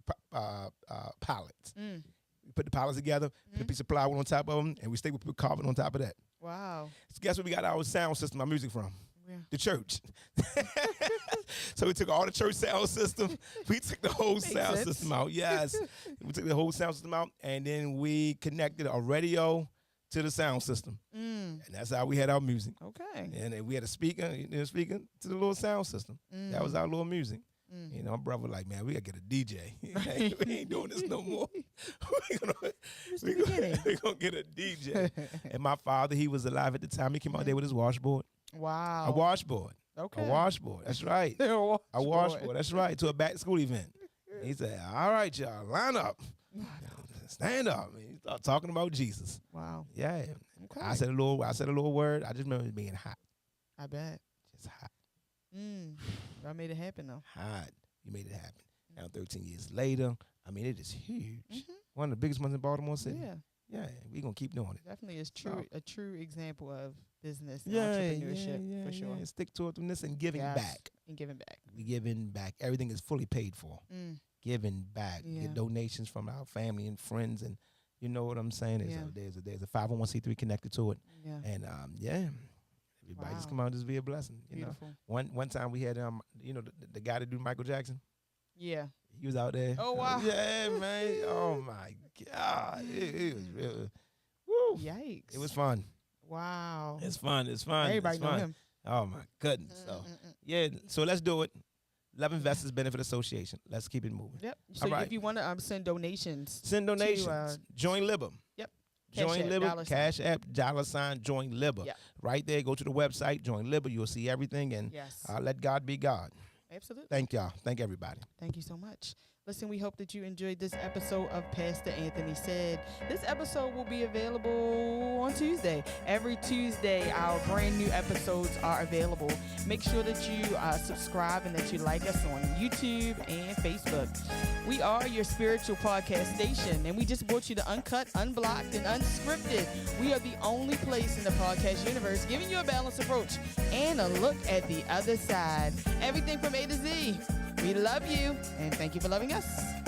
pallets. We put the pallets together, put a piece of plywood on top of them, and we stayed with carpet on top of that. Wow. So guess where we got our sound system, our music from? Where? The church. So we took all the church sound system. We took the whole sound system out. Yes. We took the whole sound system out, and then we connected a radio to the sound system. And that's how we had our music. Okay. And then we had a speaker to the little sound system. That was our little music. My brother like, man, we got to get a DJ. We ain't doing this no more. We're going to get a DJ. And my father, he was alive at the time. He came out there with his washboard. Wow. A washboard. Okay. A washboard. That's right. A washboard. That's right. To a back to school event. He said, all right, y'all, line up. Stand up. He started talking about Jesus. Wow. Yeah. Okay. I said a little word. I just remember it being hot. I bet. Just hot. I made it happen though. Hot. You made it happen. Now 13 years later, I mean, it is huge. Mm-hmm. One of the biggest ones in Baltimore City. Yeah. Yeah, we're going to keep doing it. Definitely is a true example of business and Yeah, entrepreneurship for sure. Yeah. Stick to it from this and giving Yes, back. And giving back. We giving back. Everything is fully paid for. Giving back. We Yeah. get donations from our family and friends, and you know what I'm saying? There's a 501c3 connected to it. Yeah. And everybody just Wow. come out and just be a blessing. You Beautiful. know, one time we had the guy that do Michael Jackson. Yeah. He was out there. Oh, wow. Yeah, man. Oh my God. It was real. Woo. Yikes. It was fun. Wow. It's fun. It's fun. Everybody it's know fun. him. Oh my goodness. So so let's do it. Love Investors Benefit Association. Let's keep it moving. Yep. So All right. if you want to send donations, Send donations. Join Libba. Yep. Join Cash App, Libba. dollar sign. Cash App, $ Join Libba. Yep. Right there. Go to the website. Join Libba. You'll see everything. And yes, let God be God. absolutely. Thank y'all. Thank everybody. Thank you so much. Listen, we hope that you enjoyed this episode of Pastor Anthony Said. This episode will be available on Tuesday. Every Tuesday, our brand new episodes are available. Make sure that you subscribe and that you like us on YouTube and Facebook. We are your spiritual podcast station, and we just brought you the uncut, unblocked, and unscripted. We are the only place in the podcast universe giving you a balanced approach and a look at the other side. Everything from A to Z. We love you, and thank you for loving us.